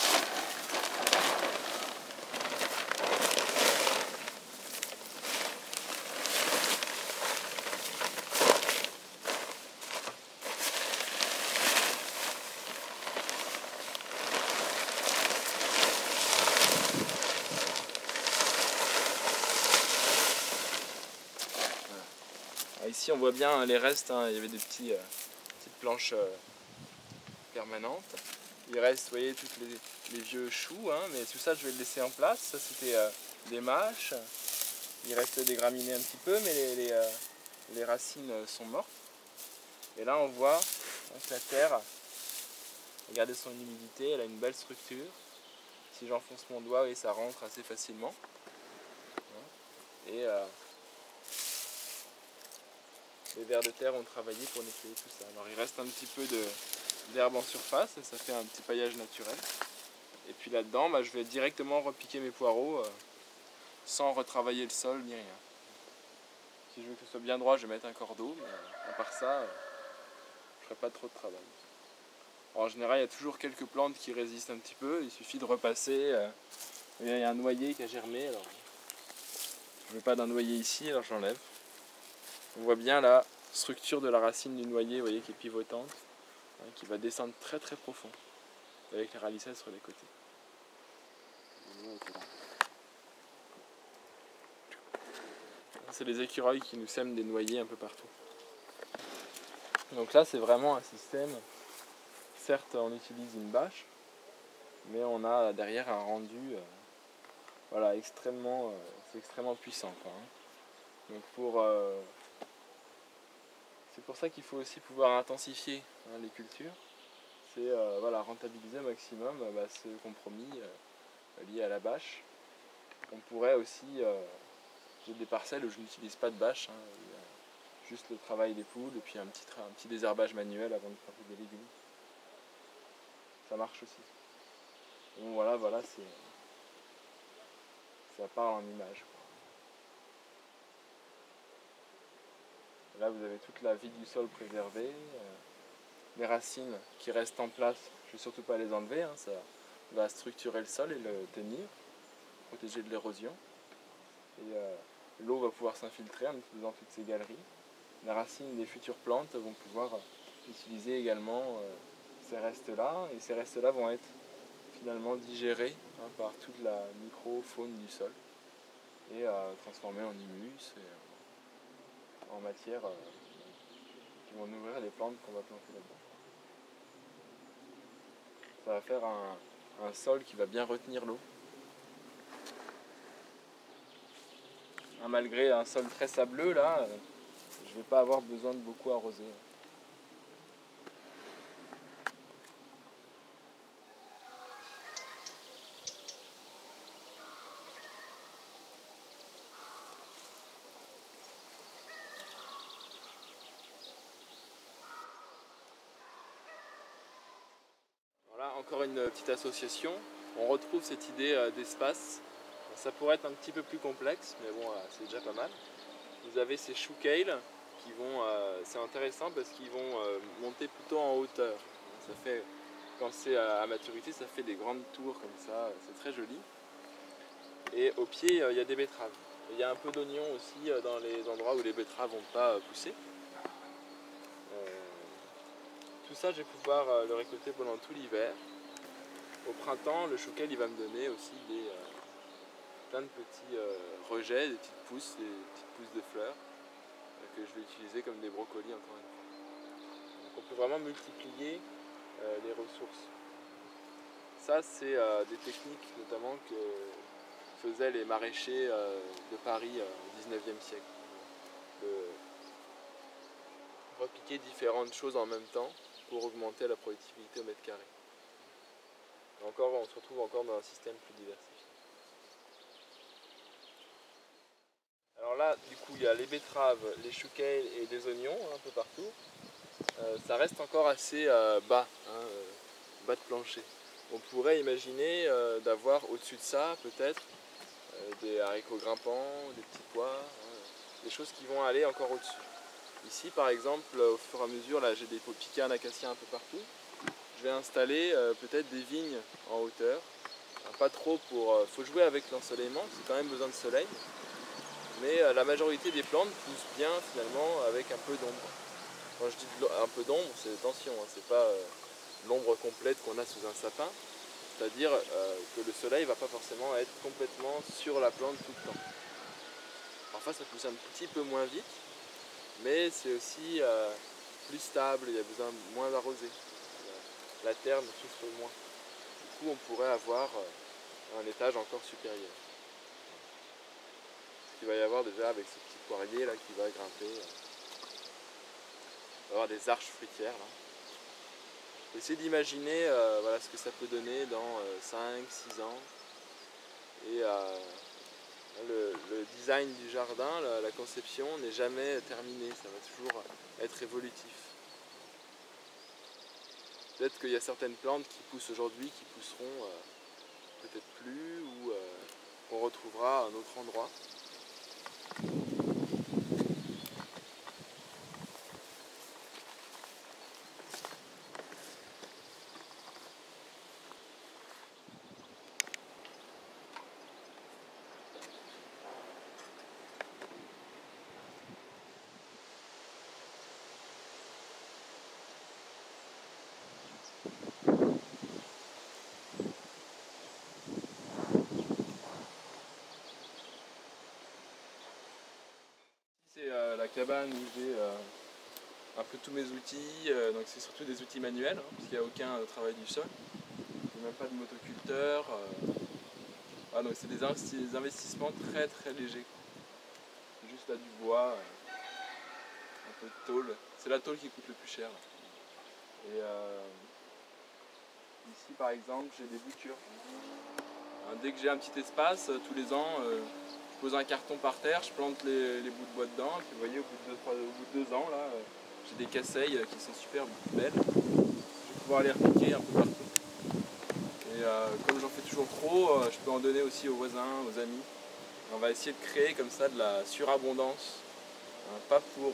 Ici on voit bien les restes, hein, il y avait des petites planches permanentes. Il reste, vous voyez, tous les vieux choux, hein, mais tout ça je vais le laisser en place. Ça c'était des mâches. Il reste des graminées un petit peu, mais les racines sont mortes. Et là on voit que la terre, regardez son humidité, elle a une belle structure. Si j'enfonce mon doigt, oui, ça rentre assez facilement. Et les vers de terre ont travaillé pour nettoyer tout ça. Alors il reste un petit peu d'herbe en surface, et ça fait un petit paillage naturel. Et puis là-dedans, je vais directement repiquer mes poireaux sans retravailler le sol ni rien. Si je veux que ce soit bien droit, je vais mettre un cordeau, mais à part ça, je ne ferai pas trop de travail. Alors, en général, il y a toujours quelques plantes qui résistent un petit peu, il suffit de repasser. Il y a un noyer qui a germé, alors je ne veux pas d'un noyer ici, alors j'enlève. On voit bien la structure de la racine du noyer, vous voyez, qui est pivotante, hein, qui va descendre très très profond, avec les ralissades sur les côtés. C'est les écureuils qui nous sèment des noyers un peu partout. Donc là, c'est vraiment un système. Certes, on utilise une bâche, mais on a derrière un rendu voilà, extrêmement, c'est extrêmement puissant, quoi, hein. Donc c'est pour ça qu'il faut aussi pouvoir intensifier, hein, les cultures. C'est voilà, rentabiliser au maximum ce compromis lié à la bâche. On pourrait aussi, j'ai des parcelles où je n'utilise pas de bâche, hein, juste le travail des poules et puis un petit désherbage manuel avant de planter des légumes. Ça marche aussi. Donc voilà, ça parle en images, quoi. Là, vous avez toute la vie du sol préservée, les racines qui restent en place, je ne vais surtout pas les enlever, hein, ça va structurer le sol et le tenir, protéger de l'érosion. Et l'eau va pouvoir s'infiltrer en utilisant toutes ces galeries. Les racines des futures plantes vont pouvoir utiliser également ces restes-là, et ces restes-là vont être finalement digérés, hein, par toute la microfaune du sol et transformés en humus et en matière qui vont nourrir les plantes qu'on va planter là-dedans. Ça va faire un sol qui va bien retenir l'eau. Malgré un sol très sableux, là, je ne vais pas avoir besoin de beaucoup arroser. Voilà, encore une petite association. On retrouve cette idée d'espace. Ça pourrait être un petit peu plus complexe, mais bon, c'est déjà pas mal. Vous avez ces chou kale qui vont, c'est intéressant parce qu'ils vont monter plutôt en hauteur. Ça fait, quand c'est à maturité, ça fait des grandes tours comme ça, c'est très joli. Et au pied, il y a des betteraves. Il y a un peu d'oignons aussi dans les endroits où les betteraves n'ont pas poussé. Tout ça, je vais pouvoir le récolter pendant tout l'hiver. Au printemps, le chou kale, il va me donner aussi plein de petits rejets, des petites pousses de fleurs que je vais utiliser comme des brocolis encore une fois. Donc on peut vraiment multiplier les ressources. Ça, c'est des techniques notamment que faisaient les maraîchers de Paris au XIXe siècle. Repiquer différentes choses en même temps pour augmenter la productivité au mètre carré. Et encore, on se retrouve encore dans un système plus diversifié. Alors là, du coup, il y a les betteraves, les chou kale et des oignons un peu partout. Ça reste encore assez bas, hein, bas de plancher. On pourrait imaginer d'avoir au-dessus de ça peut-être des haricots grimpants, des petits pois, hein, des choses qui vont aller encore au-dessus. Ici par exemple, au fur et à mesure, là j'ai des picards d'acacia un peu partout. Je vais installer peut-être des vignes en hauteur. Pas trop faut jouer avec l'ensoleillement, c'est quand même besoin de soleil. Mais la majorité des plantes poussent bien finalement avec un peu d'ombre. Quand je dis un peu d'ombre, c'est attention, hein, c'est pas l'ombre complète qu'on a sous un sapin. C'est-à-dire que le soleil ne va pas forcément être complètement sur la plante tout le temps. Parfois ça pousse un petit peu moins vite, mais c'est aussi plus stable, il y a besoin moins d'arroser. La terre ne souffre moins. Du coup on pourrait avoir un étage encore supérieur. Ce qu'il va y avoir déjà avec ce petit poirier là qui va grimper. Il va y avoir des arches fruitières là. Essayez d'imaginer voilà, ce que ça peut donner dans 5-6 ans. Et Le design du jardin, la conception n'est jamais terminée, ça va toujours être évolutif. Peut-être qu'il y a certaines plantes qui poussent aujourd'hui, qui pousseront peut-être plus, ou qu'on retrouvera à un autre endroit. C'est la cabane où j'ai un peu tous mes outils, donc c'est surtout des outils manuels, hein, parce qu'il n'y a aucun travail du sol. Il n'y a même pas de motoculteur. Ah, donc c'est des investissements très très légers. Juste là du bois, un peu de tôle. C'est la tôle qui coûte le plus cher. Et ici par exemple j'ai des boutures. Dès que j'ai un petit espace, tous les ans, je pose un carton par terre, je plante les bouts de bois dedans, et puis vous voyez au bout de 2 ans là, j'ai des casseilles qui sont super belles. Je vais pouvoir les repiquer un peu partout. Et comme j'en fais toujours trop, je peux en donner aussi aux voisins, aux amis. On va essayer de créer comme ça de la surabondance, hein, pas pour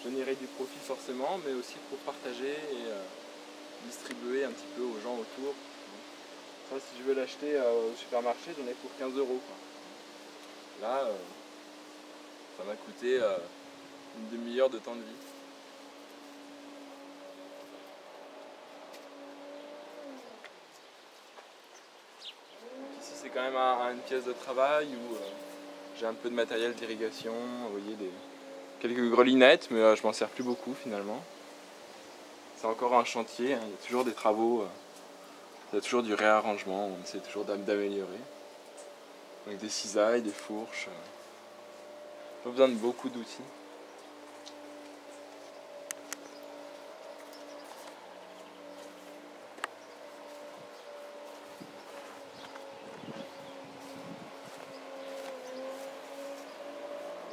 générer du profit forcément, mais aussi pour partager et distribuer un petit peu aux gens autour. Ça, si je veux l'acheter au supermarché, j'en ai pour 15 €. Là, ça m'a coûté une demi-heure de temps de vie. Donc ici, c'est quand même une pièce de travail où j'ai un peu de matériel d'irrigation, vous voyez, quelques grelinettes, mais je m'en sers plus beaucoup finalement. C'est encore un chantier, hein, il y a toujours des travaux, il y a toujours du réarrangement, on essaie toujours d'améliorer. Avec des cisailles, des fourches. Pas besoin de beaucoup d'outils.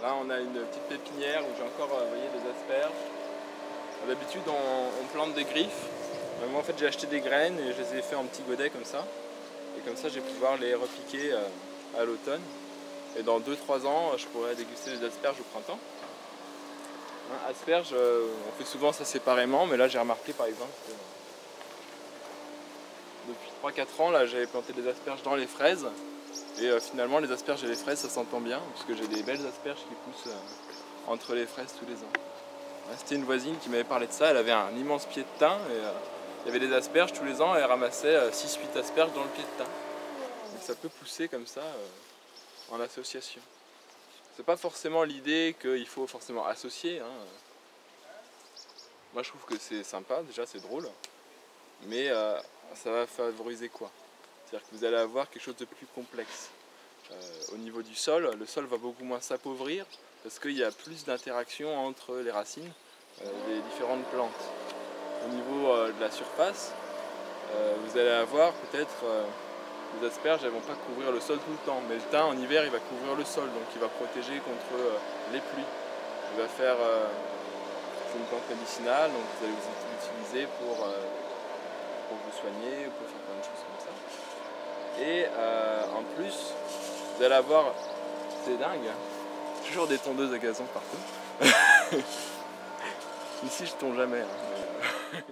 Là on a une petite pépinière où j'ai encore vous voyez, des asperges. D'habitude on plante des griffes. Moi en fait j'ai acheté des graines et je les ai fait en petits godets comme ça. Et comme ça je vais pouvoir les repiquer à l'automne. Et dans 2-3 ans je pourrais déguster les asperges au printemps. Hein, asperges, on fait souvent ça séparément, mais là j'ai remarqué par exemple que depuis 3-4 ans là j'avais planté des asperges dans les fraises. Et finalement les asperges et les fraises ça s'entend bien, puisque j'ai des belles asperges qui poussent entre les fraises tous les ans. C'était une voisine qui m'avait parlé de ça, elle avait un immense pied de thym et il y avait des asperges tous les ans et elle ramassait 6-8 asperges dans le pied de thym. Donc ça peut pousser comme ça en association. C'est pas forcément l'idée qu'il faut forcément associer. Hein. Moi je trouve que c'est sympa, déjà c'est drôle, mais ça va favoriser quoi? C'est-à-dire que vous allez avoir quelque chose de plus complexe. Au niveau du sol, le sol va beaucoup moins s'appauvrir parce qu'il y a plus d'interaction entre les racines des différentes plantes. Au niveau de la surface, vous allez avoir peut-être les asperges, elles ne vont pas couvrir le sol tout le temps, mais le thym en hiver il va couvrir le sol, donc il va protéger contre les pluies. Il va faire, c'est une plante médicinale, donc vous allez l'utiliser pour vous soigner, ou pour faire plein de choses comme ça. Et en plus, vous allez avoir, c'est dingue, hein, toujours des tondeuses à gazon partout. Ici je tombe jamais. Hein,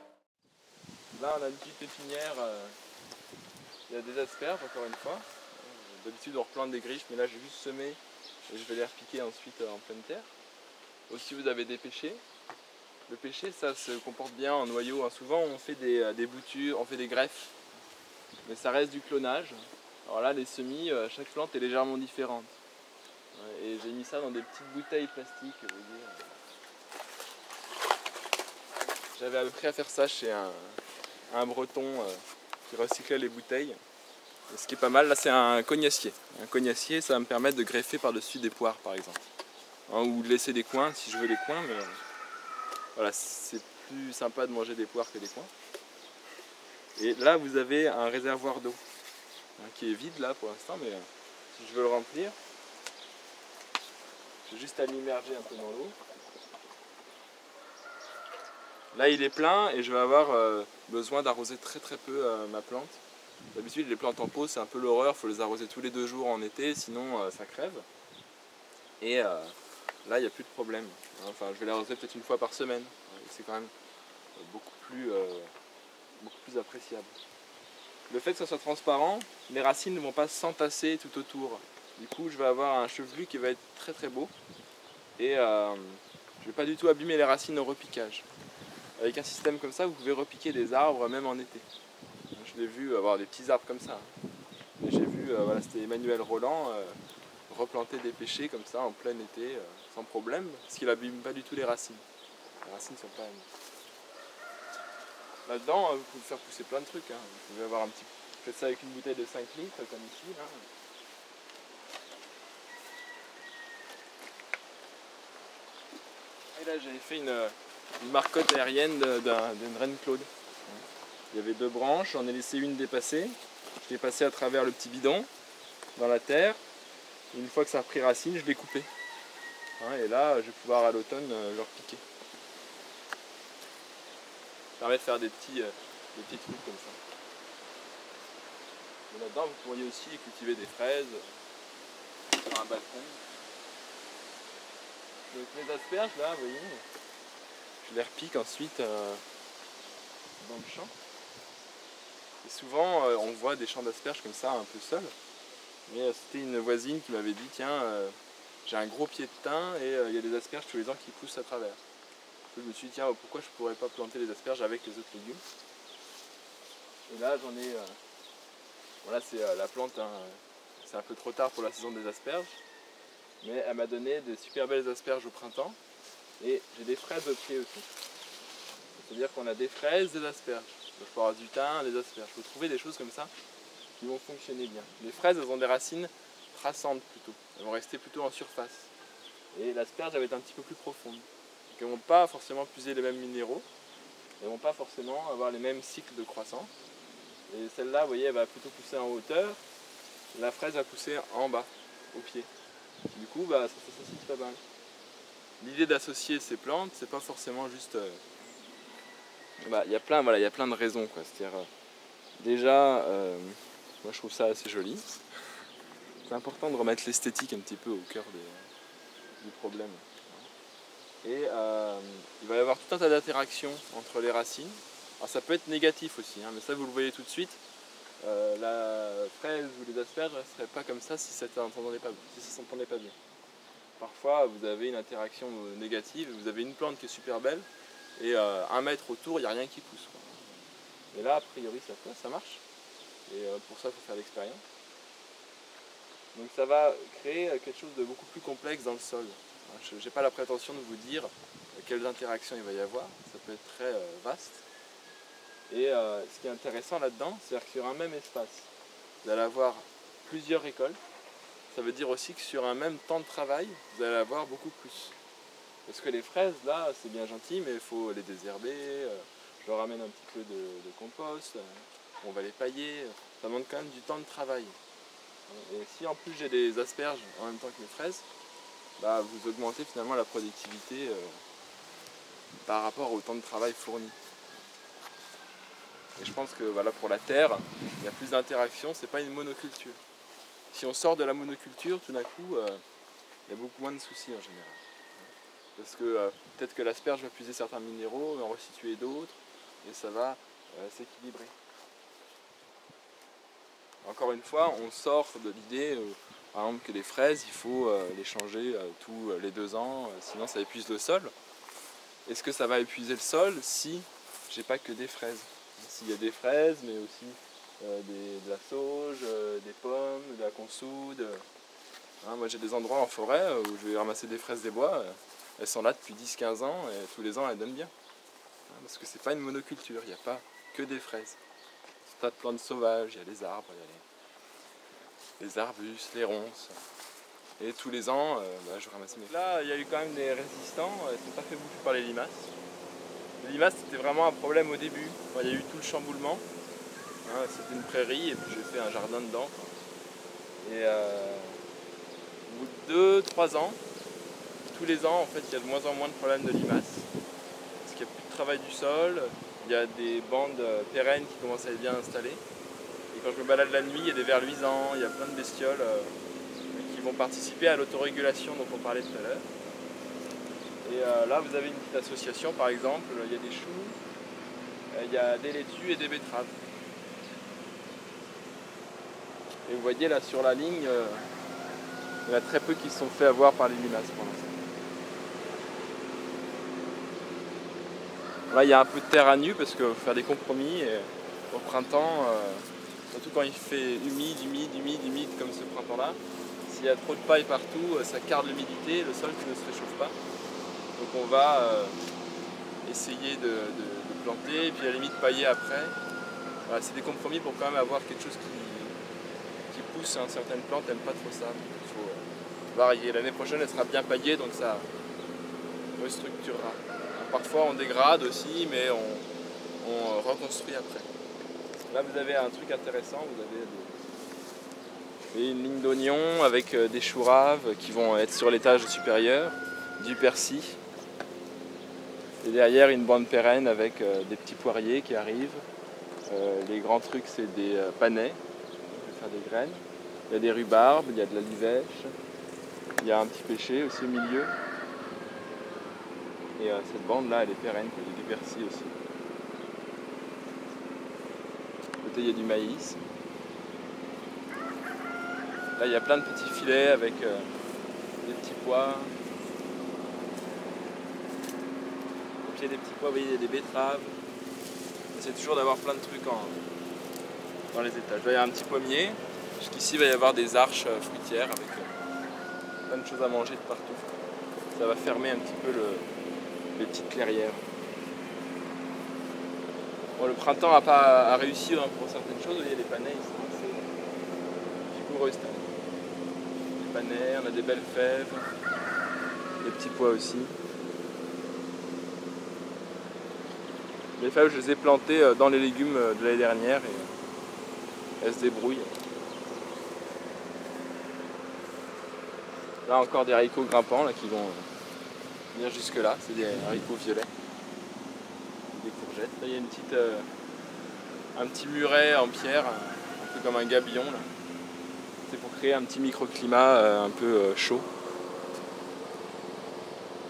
là on a une petite pépinière, il y a des asperges encore une fois. D'habitude on replante des griffes, mais là j'ai juste semé et je vais les repiquer ensuite en pleine terre. Aussi vous avez des pêchers. Le pêcher ça se comporte bien en noyau. Hein. Souvent on fait des boutures, on fait des greffes, mais ça reste du clonage. Alors là les semis, chaque plante est légèrement différente. Et j'ai mis ça dans des petites bouteilles plastiques, vous voyez. J'avais appris à faire ça chez un breton qui recyclait les bouteilles. Et ce qui est pas mal, là c'est un cognacier. Un cognacier, ça va me permettre de greffer par-dessus des poires par exemple. Hein, ou de laisser des coins si je veux des coins, mais voilà, c'est plus sympa de manger des poires que des coins. Et là vous avez un réservoir d'eau hein, qui est vide là pour l'instant, mais si je veux le remplir, J'ai juste à l'immerger un peu dans l'eau. Là il est plein et je vais avoir besoin d'arroser très peu ma plante. D'habitude les plantes en pot c'est un peu l'horreur, il faut les arroser tous les 2 jours en été, sinon ça crève. Et là il n'y a plus de problème. Enfin je vais l'arroser peut-être une fois par semaine. C'est quand même beaucoup plus appréciable. Le fait que ça soit transparent, les racines ne vont pas s'entasser tout autour. Du coup je vais avoir un chevelu qui va être très beau. Et je ne vais pas du tout abîmer les racines au repiquage. Avec un système comme ça, vous pouvez repiquer des arbres même en été. Je l'ai vu avoir des petits arbres comme ça. Et j'ai vu, voilà, c'était Emmanuel Roland, replanter des pêchers comme ça en plein été, sans problème, parce qu'il n'abîme pas du tout les racines. Les racines sont pas... Là-dedans, vous pouvez faire pousser plein de trucs. Vous pouvez avoir un petit... Faites ça avec une bouteille de 5 litres, comme ici. Là. Et là, j'avais fait une marcotte aérienne d'une reine Claude. Il y avait 2 branches, j'en ai laissé une dépasser. Je l'ai passée à travers le petit bidon, dans la terre. Et une fois que ça a pris racine, je l'ai coupé. Et là, je vais pouvoir à l'automne leur piquer. Ça permet de faire des petits trucs comme ça. Et là-dedans, vous pourriez aussi cultiver des fraises sur un balcon. Donc les asperges, là, vous voyez, je les repique ensuite dans le champ. Et souvent, on voit des champs d'asperges comme ça, un peu seuls. Mais c'était une voisine qui m'avait dit, tiens, j'ai un gros pied de thym et il y a des asperges tous les ans qui poussent à travers. Je me suis dit, tiens, pourquoi je ne pourrais pas planter les asperges avec les autres légumes. Et là, j'en ai... voilà, c'est la plante, c'est un peu trop tard pour la saison des asperges. Mais elle m'a donné de super belles asperges au printemps. Et j'ai des fraises au pied aussi. C'est-à-dire qu'on a des fraises, des asperges. Donc, je peux avoir du thym, des asperges. Je peux trouver des choses comme ça qui vont fonctionner bien. Les fraises, elles ont des racines traçantes plutôt. Elles vont rester plutôt en surface. Et l'asperge, elle va être un petit peu plus profonde. Donc, elles ne vont pas forcément puiser les mêmes minéraux. Elles ne vont pas forcément avoir les mêmes cycles de croissance. Et celle-là, vous voyez, elle va plutôt pousser en hauteur. La fraise va pousser en bas, au pied. Du coup, ça s'associe pas mal. L'idée d'associer ces plantes, c'est pas forcément juste... il y a plein de raisons, quoi. C'est-à-dire, déjà, moi je trouve ça assez joli. C'est important de remettre l'esthétique un petit peu au cœur du problème. Et il va y avoir tout un tas d'interactions entre les racines. Alors ça peut être négatif aussi, mais ça vous le voyez tout de suite. La fraise ou les asperges ne seraient pas comme ça si ça ne s'entendait pas bien. Parfois vous avez une interaction négative, vous avez une plante qui est super belle et 1 mètre autour il n'y a rien qui pousse. Et là a priori ça marche. Et pour ça il faut faire l'expérience. Donc ça va créer quelque chose de beaucoup plus complexe dans le sol. Je n'ai pas la prétention de vous dire quelles interactions il va y avoir, ça peut être très vaste. Et ce qui est intéressant là-dedans, c'est que sur un même espace, vous allez avoir plusieurs récoltes. Ça veut dire aussi que sur un même temps de travail, vous allez avoir beaucoup plus. Parce que les fraises, là, c'est bien gentil, mais il faut les désherber. Je leur ramène un petit peu de compost, on va les pailler. Ça demande quand même du temps de travail. Et si en plus j'ai des asperges en même temps que mes fraises, vous augmentez finalement la productivité par rapport au temps de travail fourni. Et je pense que voilà, pour la terre, il y a plus d'interaction, c'est pas une monoculture. Si on sort de la monoculture, tout d'un coup, il y a beaucoup moins de soucis en général. Parce que peut-être que l'asperge va puiser certains minéraux, en restituer d'autres, et ça va s'équilibrer. Encore une fois, on sort de l'idée, par exemple, que les fraises, il faut les changer tous les 2 ans, sinon ça épuise le sol. Est-ce que ça va épuiser le sol si j'ai pas que des fraises? S'il y a des fraises, mais aussi de la sauge, des pommes, de la consoude. Moi j'ai des endroits en forêt où je vais ramasser des fraises des bois, elles sont là depuis 10-15 ans et tous les ans elles donnent bien. Parce que c'est pas une monoculture, il n'y a pas que des fraises. Tas de plantes sauvages, il y a les arbres, il y a les arbustes, les ronces. Et tous les ans, je ramasse mes... Là, il y a eu quand même des résistants, ils ne sont pas fait bouffer par les limaces. Les limaces, c'était vraiment un problème au début. Il y a eu tout le chamboulement. C'était une prairie et puis j'ai fait un jardin dedans. Et au bout de 2-3 ans, tous les ans, en fait, il y a de moins en moins de problèmes de limaces. Parce qu'il n'y a plus de travail du sol, il y a des bandes pérennes qui commencent à être bien installées. Et quand je me balade la nuit, il y a des vers luisants, il y a plein de bestioles qui vont participer à l'autorégulation dont on parlait tout à l'heure. Et là, vous avez une petite association, par exemple, il y a des choux, il y a des laitues et des betteraves. Et vous voyez là sur la ligne, il y en a très peu qui se sont fait avoir par les limaces pour l'instant. Là, il y a un peu de terre à nu parce qu'il faut faire des compromis. Et au printemps, surtout quand il fait humide comme ce printemps-là, s'il y a trop de paille partout, ça carre l'humidité, le sol qui ne se réchauffe pas. Donc on va essayer de planter et puis à la limite pailler après. Voilà, c'est des compromis pour quand même avoir quelque chose qui pousse. Hein. Certaines plantes n'aiment pas trop ça. Il faut varier. L'année prochaine, elle sera bien paillée, donc ça restructurera. Parfois, on dégrade aussi, mais on reconstruit après. Là, vous avez un truc intéressant. Vous avez une ligne d'oignons avec des choux raves qui vont être sur l'étage supérieur, du persil. Et derrière, une bande pérenne avec des petits poiriers qui arrivent. Les grands trucs, c'est des panais. Je vais faire des graines. Il y a des rhubarbes, il y a de la livèche. Il y a un petit pêcher aussi au milieu. Et cette bande-là, elle est pérenne. Il y a du persil aussi. À côté, il y a du maïs. Là, il y a plein de petits filets avec des petits pois. Au pied des petits pois, vous voyez, il y a des betteraves. C'est toujours d'avoir plein de trucs dans les étages. Là, il y a un petit pommier. Jusqu'ici, il va y avoir des arches fruitières avec plein de choses à manger de partout. Ça va fermer un petit peu les petites clairières. Bon, le printemps n'a pas réussi pour certaines choses. Vous voyez, les panais, ils sont assez vigoureux cette année. Les panais, on a des belles fèves, des petits pois aussi. Les fèves, je les ai plantées dans les légumes de l'année dernière et elles se débrouillent. Là encore des haricots grimpants là, qui vont venir jusque là, c'est des haricots violets, des courgettes. Là il y a un petit muret en pierre, un peu comme un gabillon. C'est pour créer un petit microclimat un peu chaud.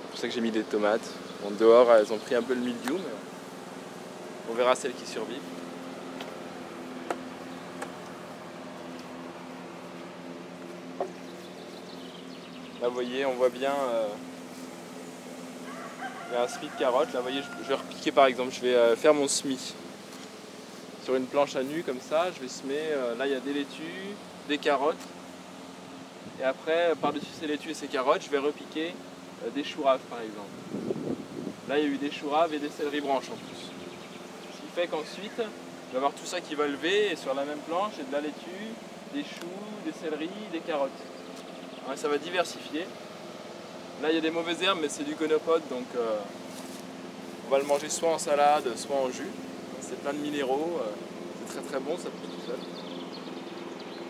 C'est pour ça que j'ai mis des tomates. Bon, dehors elles ont pris un peu le mildiou, mais on verra celles qui survivent. Là vous voyez, on voit bien, il y a un semis de carottes. Là vous voyez, je vais repiquer par exemple, je vais faire mon semis sur une planche à nu comme ça. Je vais semer, là il y a des laitues, des carottes. Et après, par-dessus ces laitues et ces carottes, je vais repiquer des choux raves par exemple. Là il y a eu des choux raves et des céleris branches en plus. Ce qui fait qu'ensuite, je vais avoir tout ça qui va lever et sur la même planche, il y a de la laitue, des choux, des céleris, des carottes. Ouais, ça va diversifier. Là il y a des mauvaises herbes mais c'est du gonopode donc on va le manger soit en salade, soit en jus. C'est plein de minéraux, c'est très très bon, ça pousse tout seul.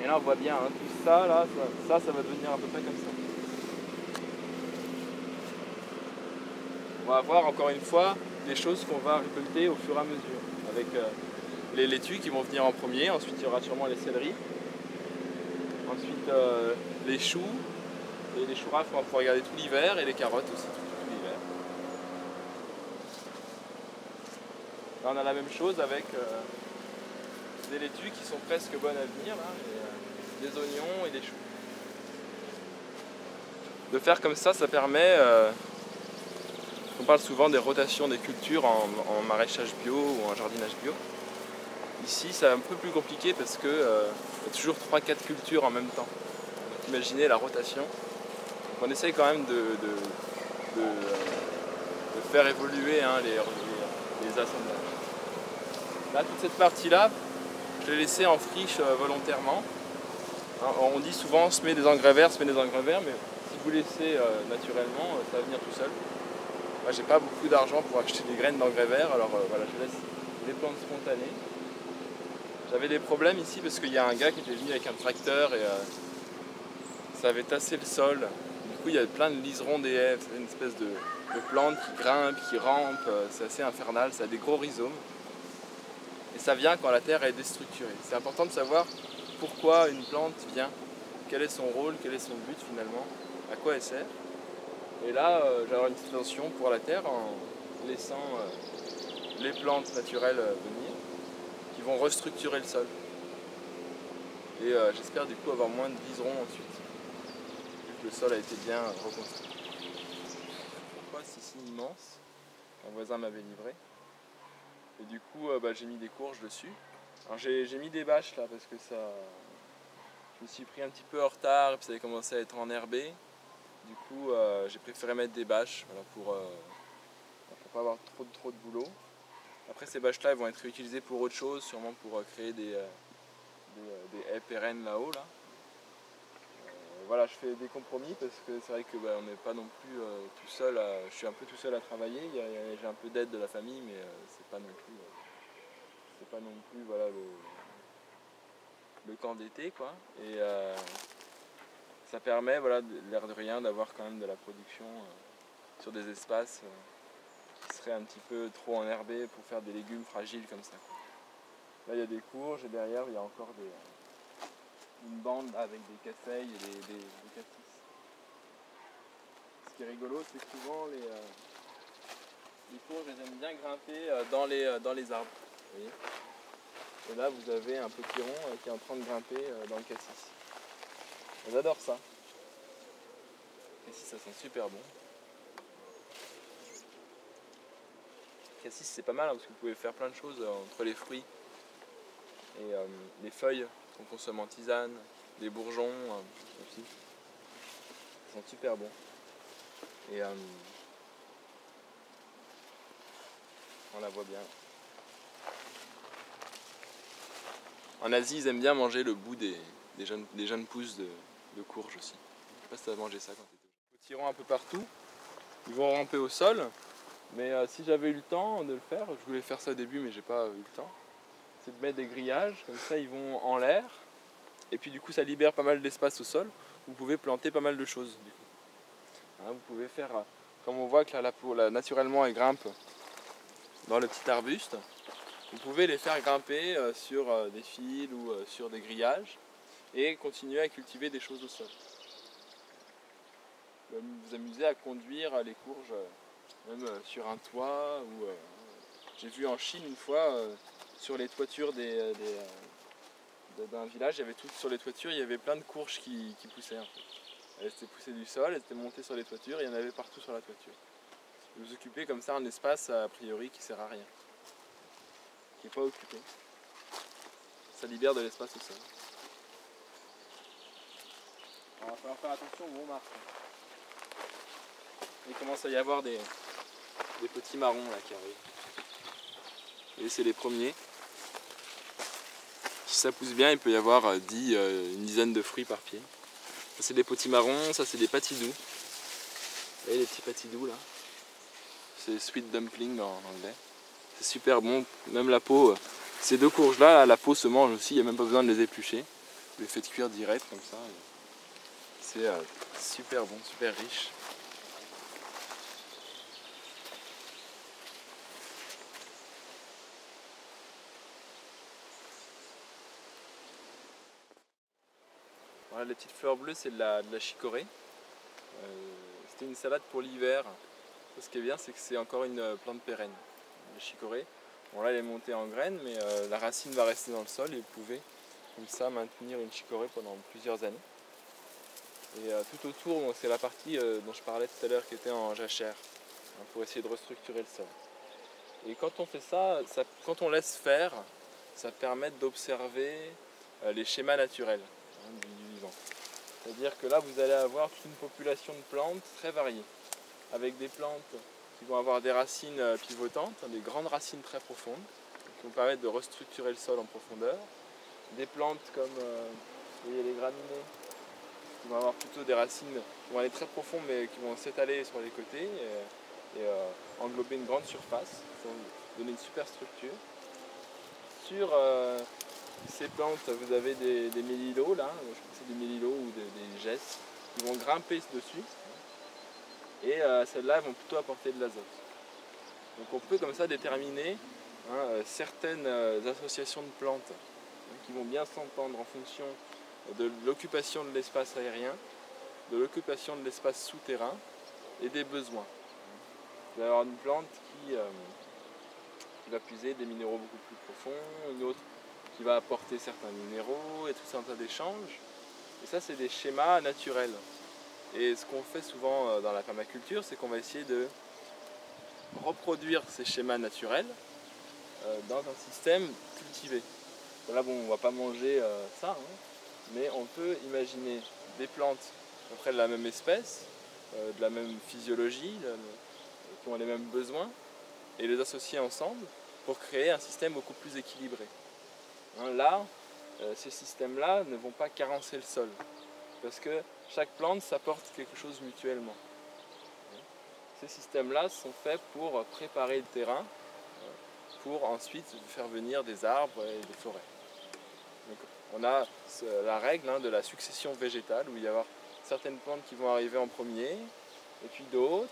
Et là on voit bien, hein, tout ça, là, ça va devenir à peu près comme ça. On va avoir encore une fois des choses qu'on va récolter au fur et à mesure. Avec les laitues qui vont venir en premier, ensuite il y aura sûrement les céleris. Ensuite les choux, et les choux raves on va pouvoir regarder tout l'hiver, et les carottes aussi tout l'hiver. Là on a la même chose avec des laitues qui sont presque bonnes à venir, là, et, des oignons et des choux. De faire comme ça permet, on parle souvent des rotations des cultures en maraîchage bio ou en jardinage bio. Ici c'est un peu plus compliqué parce que y a toujours 3-4 cultures en même temps. Donc, imaginez la rotation. Donc, on essaye quand même de faire évoluer hein, les assemblages. Là toute cette partie là, je l'ai laissée en friche volontairement. Hein, on dit souvent semer des engrais verts, mais si vous laissez naturellement, ça va venir tout seul. Moi j'ai pas beaucoup d'argent pour acheter des graines d'engrais verts, alors voilà, je laisse les plantes spontanées. J'avais des problèmes ici parce qu'il y a un gars qui était venu avec un tracteur et ça avait tassé le sol. Du coup il y a plein de liserons des haies, c'est une espèce de plante qui grimpe, qui rampe, c'est assez infernal, ça a des gros rhizomes. Et ça vient quand la terre est déstructurée. C'est important de savoir pourquoi une plante vient, quel est son rôle, quel est son but finalement, à quoi elle sert. Et là, je vais avoir une petite attention pour la terre en laissant les plantes naturelles venir, qui vont restructurer le sol. Et j'espère du coup avoir moins de liserons ensuite, vu que le sol a été bien reconstruit. Pourquoi c'est si immense? Un voisin m'avait livré. Et du coup, j'ai mis des courges dessus. Alors j'ai mis des bâches là parce que ça, je me suis pris un petit peu en retard et puis ça avait commencé à être enherbé. Du coup, j'ai préféré mettre des bâches voilà, pour pas avoir trop de boulot. Après ces bâches là, elles vont être réutilisées pour autre chose, sûrement pour créer des haies pérennes là-haut. Là. Voilà, je fais des compromis parce que c'est vrai que on n'est pas non plus tout seul. Je suis un peu tout seul à travailler. J'ai un peu d'aide de la famille, mais c'est pas non plus voilà, le camp d'été quoi. Et ça permet voilà, l'air de rien d'avoir quand même de la production sur des espaces qui seraient un petit peu trop enherbés pour faire des légumes fragiles comme ça. Là il y a des courges et derrière il y a encore une bande avec des casseilles et des cassis. Ce qui est rigolo, c'est que souvent les courges elles aiment bien grimper dans les arbres. Vous voyez, et là vous avez un petit rond qui est en train de grimper dans le cassis. Elles adorent ça. Cassis ça sent super bon. Cassis c'est pas mal hein, parce que vous pouvez faire plein de choses entre les fruits et les feuilles qu'on consomme en tisane, les bourgeons aussi. Ils sont super bons. Et on la voit bien. En Asie, ils aiment bien manger le bout des jeunes pousses de courge aussi. Je sais pas si tu as mangé ça quand tu étais jeune. Ils tirent un peu partout. Ils vont ramper au sol. Mais si j'avais eu le temps de le faire, je voulais faire ça au début mais j'ai pas eu le temps, c'est de mettre des grillages, comme ça ils vont en l'air. Et puis du coup ça libère pas mal d'espace au sol. Vous pouvez planter pas mal de choses du coup. Hein, vous pouvez faire, comme on voit que là, la peau là, naturellement elle grimpe dans le petit arbuste. Vous pouvez les faire grimper sur des fils ou sur des grillages et continuer à cultiver des choses au sol. Vous amuser à conduire les courges même sur un toit ou j'ai vu en Chine une fois sur les toitures d'un village, il y avait tout sur les toitures, il y avait plein de courges qui poussaient. En fait. Elles étaient poussées du sol, elles étaient montées sur les toitures, il y en avait partout sur la toiture. Vous occupez comme ça un espace a priori qui sert à rien, qui n'est pas occupé. Ça libère de l'espace au sol. Alors, il va falloir faire attention où on marche. Il commence à y avoir des petits marrons là qui arrivent. Et c'est les premiers. Si ça pousse bien, il peut y avoir une dizaine de fruits par pied. Ça c'est des petits marrons, ça c'est des patidous. Vous voyez les petits patidous là? C'est sweet dumpling en anglais. C'est super bon, même la peau. Ces deux courges là, la peau se mange aussi, il n'y a même pas besoin de les éplucher. Vous les faites cuire direct comme ça. C'est super bon, super riche. Voilà, les petites fleurs bleues, c'est de la chicorée. C'était une salade pour l'hiver. Ce qui est bien, c'est que c'est encore une plante pérenne. La chicorée, bon là elle est montée en graines, mais la racine va rester dans le sol et vous pouvez comme ça maintenir une chicorée pendant plusieurs années. Et tout autour, c'est la partie dont je parlais tout à l'heure qui était en jachère, hein, pour essayer de restructurer le sol. Et quand on fait ça, quand on laisse faire, ça permet d'observer les schémas naturels du vivant. C'est-à-dire que là, vous allez avoir toute une population de plantes très variées, avec des plantes qui vont avoir des racines pivotantes, des grandes racines très profondes, qui vont permettre de restructurer le sol en profondeur. Des plantes comme les graminées, qui vont avoir plutôt des racines qui vont aller très profond, mais qui vont s'étaler sur les côtés et englober une grande surface, qui vont donner une super structure. Sur ces plantes, vous avez des mélilos, là, je crois que c'est des mélilos ou des gesses, qui vont grimper dessus. et celles-là vont plutôt apporter de l'azote. Donc on peut comme ça déterminer certaines associations de plantes qui vont bien s'entendre en fonction de l'occupation de l'espace aérien, de l'occupation de l'espace souterrain et des besoins. Vous allez avoir une plante qui va puiser des minéraux beaucoup plus profonds, une autre qui va apporter certains minéraux et tout ça, un tas d'échanges. Et ça, c'est des schémas naturels. Et ce qu'on fait souvent dans la permaculture, c'est qu'on va essayer de reproduire ces schémas naturels dans un système cultivé. Là, bon, on ne va pas manger ça, hein, mais on peut imaginer des plantes à peu près de la même espèce, de la même physiologie, qui ont les mêmes besoins, et les associer ensemble pour créer un système beaucoup plus équilibré. Là, ces systèmes-là ne vont pas carencer le sol, parce que chaque plante s'apporte quelque chose mutuellement. Ces systèmes-là sont faits pour préparer le terrain, pour ensuite faire venir des arbres et des forêts. Donc, on a la règle de la succession végétale, où il va y avoir certaines plantes qui vont arriver en premier, et puis d'autres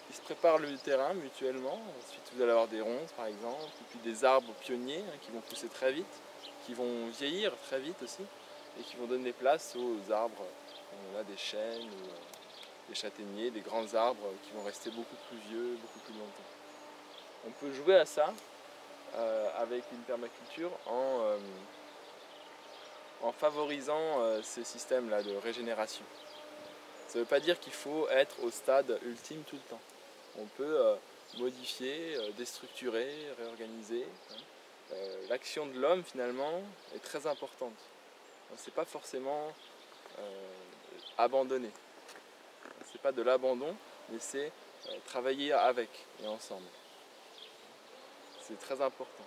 qui se préparent le terrain mutuellement. Ensuite, vous allez avoir des ronces, par exemple, et puis des arbres pionniers qui vont pousser très vite, qui vont vieillir très vite aussi, et qui vont donner place aux arbres. On a des chênes, ou des châtaigniers, des grands arbres qui vont rester beaucoup plus vieux, beaucoup plus longtemps. On peut jouer à ça avec une permaculture en favorisant ces systèmes-là de régénération. Ça ne veut pas dire qu'il faut être au stade ultime tout le temps. On peut modifier, déstructurer, réorganiser. L'action de l'homme finalement est très importante. Ce n'est pas forcément abandonner. Ce n'est pas de l'abandon, mais c'est travailler avec et ensemble. C'est très important.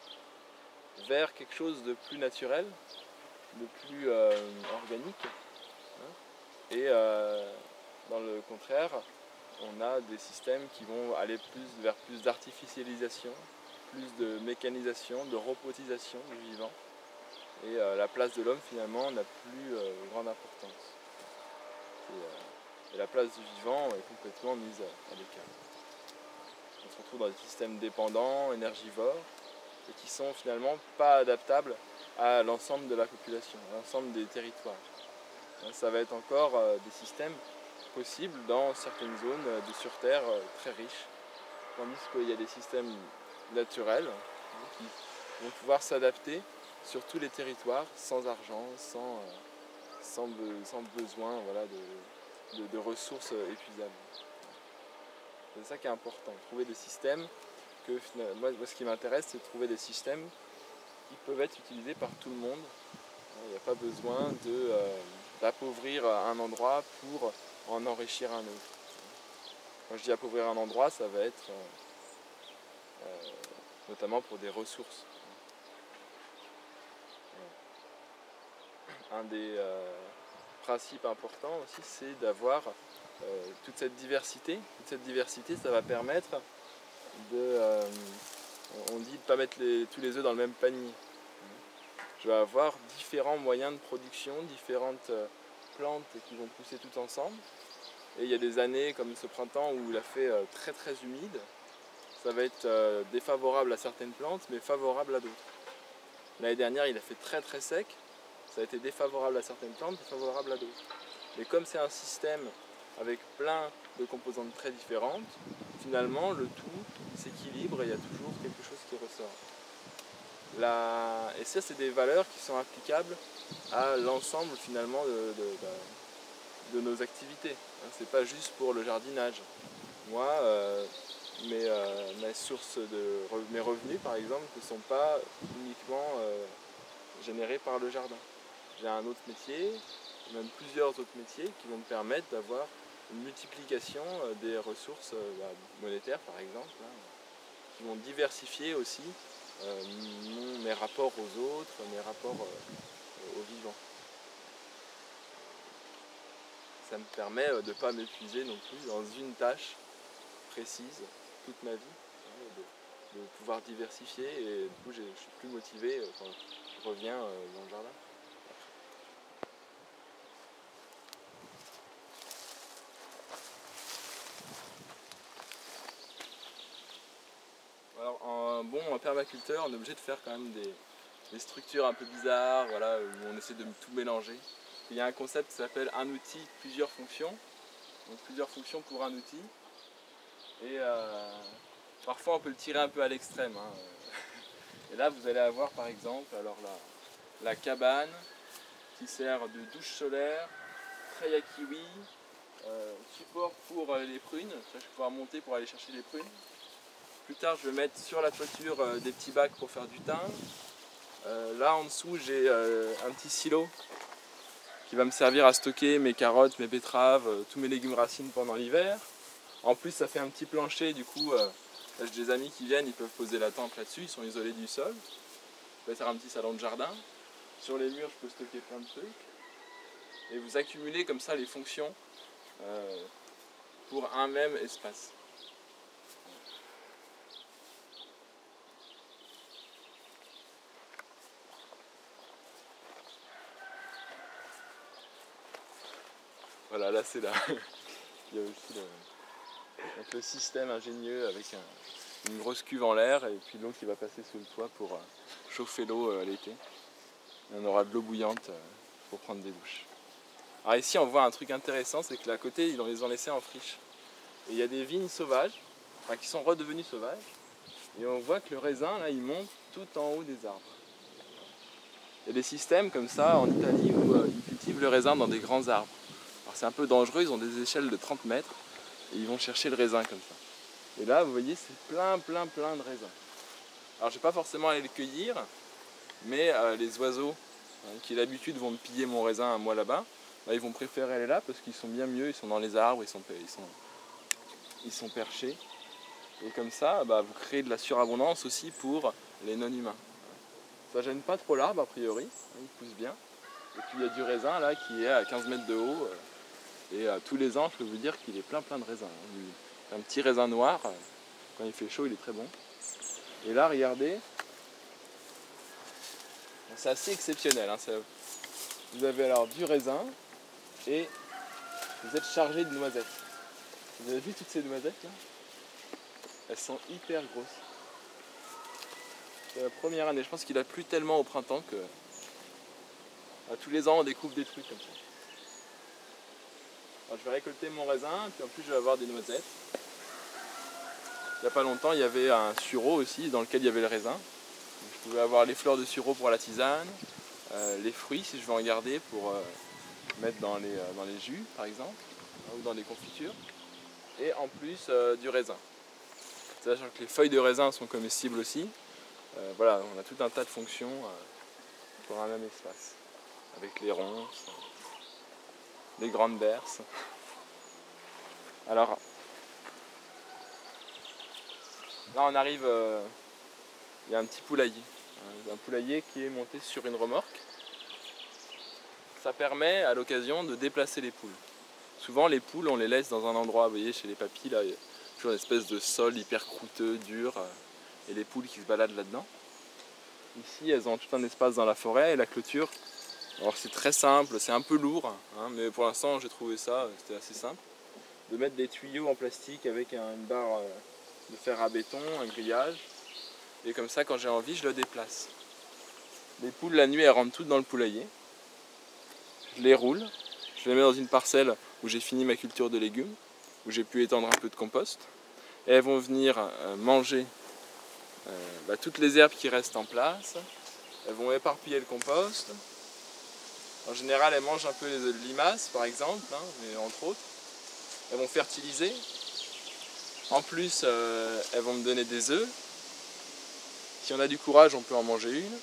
Vers quelque chose de plus naturel, de plus organique. Et dans le contraire, on a des systèmes qui vont aller vers plus d'artificialisation, plus de mécanisation, de robotisation du vivant. Et la place de l'homme finalement n'a plus grande importance. Et la place du vivant est complètement mise à l'écart. On se retrouve dans des systèmes dépendants, énergivores, et qui sont finalement pas adaptables à l'ensemble de la population, à l'ensemble des territoires. Ça va être encore des systèmes possibles dans certaines zones sur Terre très riches, tandis qu'il y a des systèmes naturels qui vont pouvoir s'adapter sur tous les territoires, sans argent, sans besoin de ressources épuisables. C'est ça qui est important, trouver des systèmes moi ce qui m'intéresse, c'est de trouver des systèmes qui peuvent être utilisés par tout le monde. Il n'y a pas besoin d'appauvrir un endroit pour en enrichir un autre. Quand je dis appauvrir un endroit, ça va être notamment pour des ressources. Un des principes importants aussi, c'est d'avoir toute cette diversité. Toute cette diversité, ça va permettre on dit de ne pas mettre tous les œufs dans le même panier. Je vais avoir différents moyens de production, différentes plantes qui vont pousser toutes ensemble. Et il y a des années comme ce printemps où il a fait très très humide. Ça va être défavorable à certaines plantes, mais favorable à d'autres. L'année dernière, il a fait très très sec. Ça a été défavorable à certaines plantes, défavorable à d'autres. Mais comme c'est un système avec plein de composantes très différentes, finalement le tout s'équilibre et il y a toujours quelque chose qui ressort. Et ça, c'est des valeurs qui sont applicables à l'ensemble finalement de nos activités. C'est pas juste pour le jardinage. Moi, mes revenus par exemple ne sont pas uniquement générés par le jardin. J'ai un autre métier, même plusieurs autres métiers qui vont me permettre d'avoir une multiplication des ressources monétaires par exemple, qui vont diversifier aussi mes rapports aux autres, mes rapports aux vivants. Ça me permet de ne pas m'épuiser non plus dans une tâche précise toute ma vie, de pouvoir diversifier et du coup je suis plus motivé quand je reviens dans le jardin. bon permaculteur, on est obligé de faire quand même des structures un peu bizarres, voilà, où on essaie de tout mélanger. Il y a un concept qui s'appelle un outil, plusieurs fonctions. Donc plusieurs fonctions pour un outil. Et parfois on peut le tirer un peu à l'extrême. Hein. Et là vous allez avoir par exemple alors la cabane qui sert de douche solaire, tray à kiwi, support pour les prunes, je vais pouvoir monter pour aller chercher les prunes. Plus tard je vais mettre sur la toiture des petits bacs pour faire du thym. Là en dessous j'ai un petit silo qui va me servir à stocker mes carottes, mes betteraves, tous mes légumes racines pendant l'hiver. En plus ça fait un petit plancher, du coup j'ai des amis qui viennent, ils peuvent poser la tente là-dessus, ils sont isolés du sol. Je vais faire un petit salon de jardin. Sur les murs je peux stocker plein de trucs. Et vous accumulez comme ça les fonctions pour un même espace. Voilà, là c'est là. Il y a aussi le système ingénieux avec une grosse cuve en l'air et puis l'eau qui va passer sous le toit pour chauffer l'eau l'été. Et on aura de l'eau bouillante pour prendre des douches. Alors ici on voit un truc intéressant, c'est que là à côté ils les ont laissés en friche. Et il y a des vignes sauvages, enfin qui sont redevenues sauvages. Et on voit que le raisin là il monte tout en haut des arbres. Il y a des systèmes comme ça en Italie où ils cultivent le raisin dans des grands arbres. Alors c'est un peu dangereux, ils ont des échelles de 30 mètres et ils vont chercher le raisin comme ça. Et là vous voyez c'est plein de raisins. Alors je ne vais pas forcément aller le cueillir, mais les oiseaux qui d'habitude vont me piller mon raisin à moi là-bas, ils vont préférer aller là parce qu'ils sont bien mieux, ils sont dans les arbres, ils sont perchés. Et comme ça, vous créez de la surabondance aussi pour les non-humains. Ça gêne pas trop l'arbre a priori, il pousse bien. Et puis il y a du raisin là qui est à 15 mètres de haut. Et tous les ans, je peux vous dire qu'il est plein de raisins. Un petit raisin noir, quand il fait chaud, il est très bon. Et là, regardez, c'est assez exceptionnel. Hein, vous avez alors du raisin et vous êtes chargé de noisettes. Vous avez vu toutes ces noisettes là? Elles sont hyper grosses. C'est la première année, je pense qu'il a plu tellement au printemps que tous les ans on découvre des trucs comme ça. Alors, je vais récolter mon raisin, puis en plus je vais avoir des noisettes. Il n'y a pas longtemps il y avait un sureau aussi dans lequel il y avait le raisin. Donc, je pouvais avoir les fleurs de sureau pour la tisane, les fruits si je veux en garder pour mettre dans les jus par exemple, ou dans des confitures. Et en plus du raisin. Sachant que les feuilles de raisin sont comestibles aussi. Voilà, on a tout un tas de fonctions pour un même espace. Avec les ronces, les grandes berces. Alors, là on arrive, il y a un petit poulailler. Un poulailler qui est monté sur une remorque. Ça permet à l'occasion de déplacer les poules. Souvent les poules on les laisse dans un endroit, vous voyez chez les papis là, il y a toujours une espèce de sol hyper croûteux, dur, et les poules qui se baladent là-dedans. Ici elles ont tout un espace dans la forêt et la clôture, alors c'est très simple, c'est un peu lourd, hein, mais pour l'instant j'ai trouvé ça, c'était assez simple, de mettre des tuyaux en plastique avec une barre de fer à béton, un grillage, et comme ça quand j'ai envie je le déplace. Les poules la nuit elles rentrent toutes dans le poulailler, je les roule, je les mets dans une parcelle où j'ai fini ma culture de légumes, où j'ai pu étendre un peu de compost, et elles vont venir manger toutes les herbes qui restent en place, elles vont éparpiller le compost. En général elles mangent un peu les limaces par exemple, mais entre autres, elles vont fertiliser, en plus elles vont me donner des œufs, si on a du courage on peut en manger une,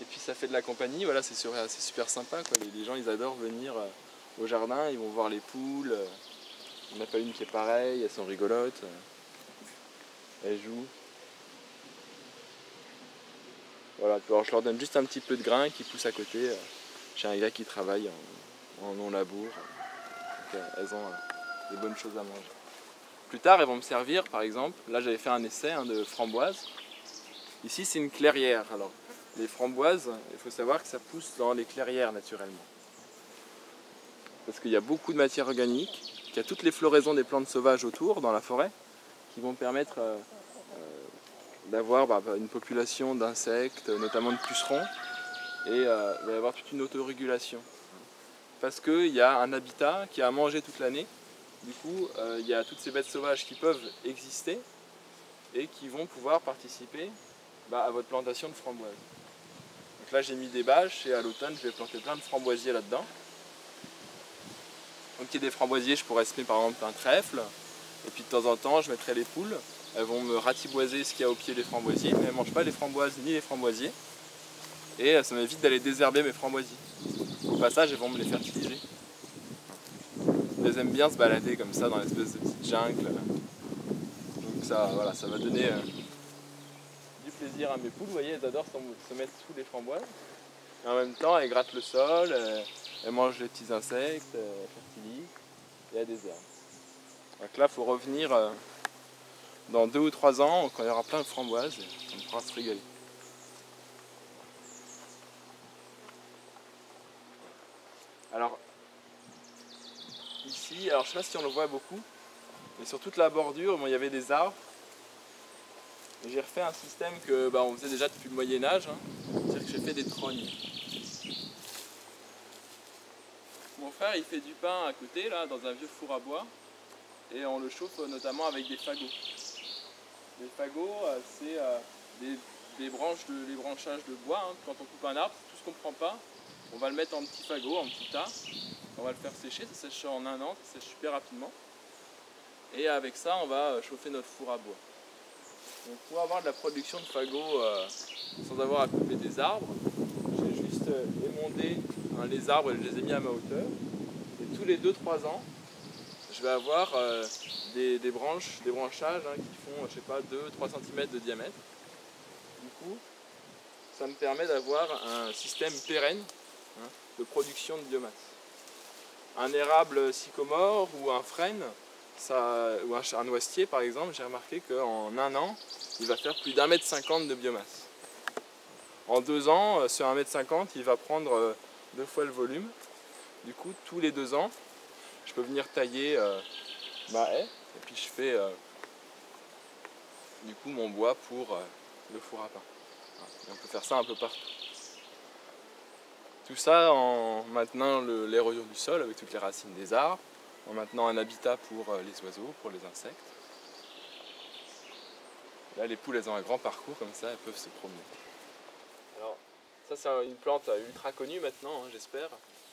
et puis ça fait de la compagnie, voilà, c'est super sympa, quoi. Les gens ils adorent venir au jardin, ils vont voir les poules, il n'y en a pas une qui est pareille, elles sont rigolotes, elles jouent. Voilà, alors je leur donne juste un petit peu de grain qui pousse à côté, j'ai un gars qui travaille en non-labour, donc elles ont des bonnes choses à manger. Plus tard elles vont me servir par exemple, là j'avais fait un essai de framboises, ici c'est une clairière, alors les framboises, il faut savoir que ça pousse dans les clairières naturellement. Parce qu'il y a beaucoup de matière organique, qu'il y a toutes les floraisons des plantes sauvages autour, dans la forêt, qui vont permettre d'avoir une population d'insectes, notamment de pucerons, et il va y avoir toute une autorégulation. Parce qu'il y a un habitat qui a à manger toute l'année, du coup il y a toutes ces bêtes sauvages qui peuvent exister et qui vont pouvoir participer à votre plantation de framboises. Donc là j'ai mis des bâches et à l'automne je vais planter plein de framboisiers là-dedans. Donc il y a des framboisiers, je pourrais semer par exemple un trèfle, et puis de temps en temps je mettrai les poules, elles vont me ratiboiser ce qu'il y a au pied des framboisiers, mais elles ne mangent pas les framboises ni les framboisiers, et ça m'évite d'aller désherber mes framboisiers. Au passage, elles vont me les fertiliser. Elles aiment bien se balader comme ça dans l'espèce de petite jungle. Donc ça, voilà, ça va donner du plaisir à mes poules. Vous voyez, elles adorent se mettre sous les framboises. Et en même temps, elles grattent le sol, elles mangent les petits insectes, elles fertilisent et elles désherbent. Donc là, il faut revenir dans 2 ou 3 ans, quand il y aura plein de framboises, et on pourra se régaler. Alors, ici, je ne sais pas si on le voit beaucoup, mais sur toute la bordure, il y avait des arbres. Et j'ai refait un système que on faisait déjà depuis le Moyen-Âge, c'est-à-dire que j'ai fait des trognes. Mon frère, il fait du pain à côté, là, dans un vieux four à bois, et on le chauffe notamment avec des fagots. Les fagots, c'est des branchages de bois. Quand on coupe un arbre, tout ce qu'on ne prend pas, on va le mettre en petits fagots, en petits tas. On va le faire sécher, ça sèche en 1 an, ça sèche super rapidement. Et avec ça, on va chauffer notre four à bois. Donc pour avoir de la production de fagots sans avoir à couper des arbres, j'ai juste émondé les arbres et je les ai mis à ma hauteur. Et tous les 2-3 ans, je vais avoir des branchages qui font, je sais pas, 2-3 cm de diamètre. Du coup, ça me permet d'avoir un système pérenne de production de biomasse. Un érable sycomore ou un frêne, ou un noisetier par exemple, j'ai remarqué qu'en 1 an, il va faire plus d'1,50 m de biomasse. En 2 ans, sur 1,50 m, il va prendre 2 fois le volume. Du coup, tous les 2 ans, je peux venir tailler ma haie et puis je fais du coup mon bois pour le four à pain. Et on peut faire ça un peu partout. Tout ça en maintenant l'érosion du sol avec toutes les racines des arbres, en maintenant un habitat pour les oiseaux, pour les insectes. Là, les poules, elles ont un grand parcours comme ça, elles peuvent se promener. Alors, ça c'est une plante ultra connue maintenant, j'espère.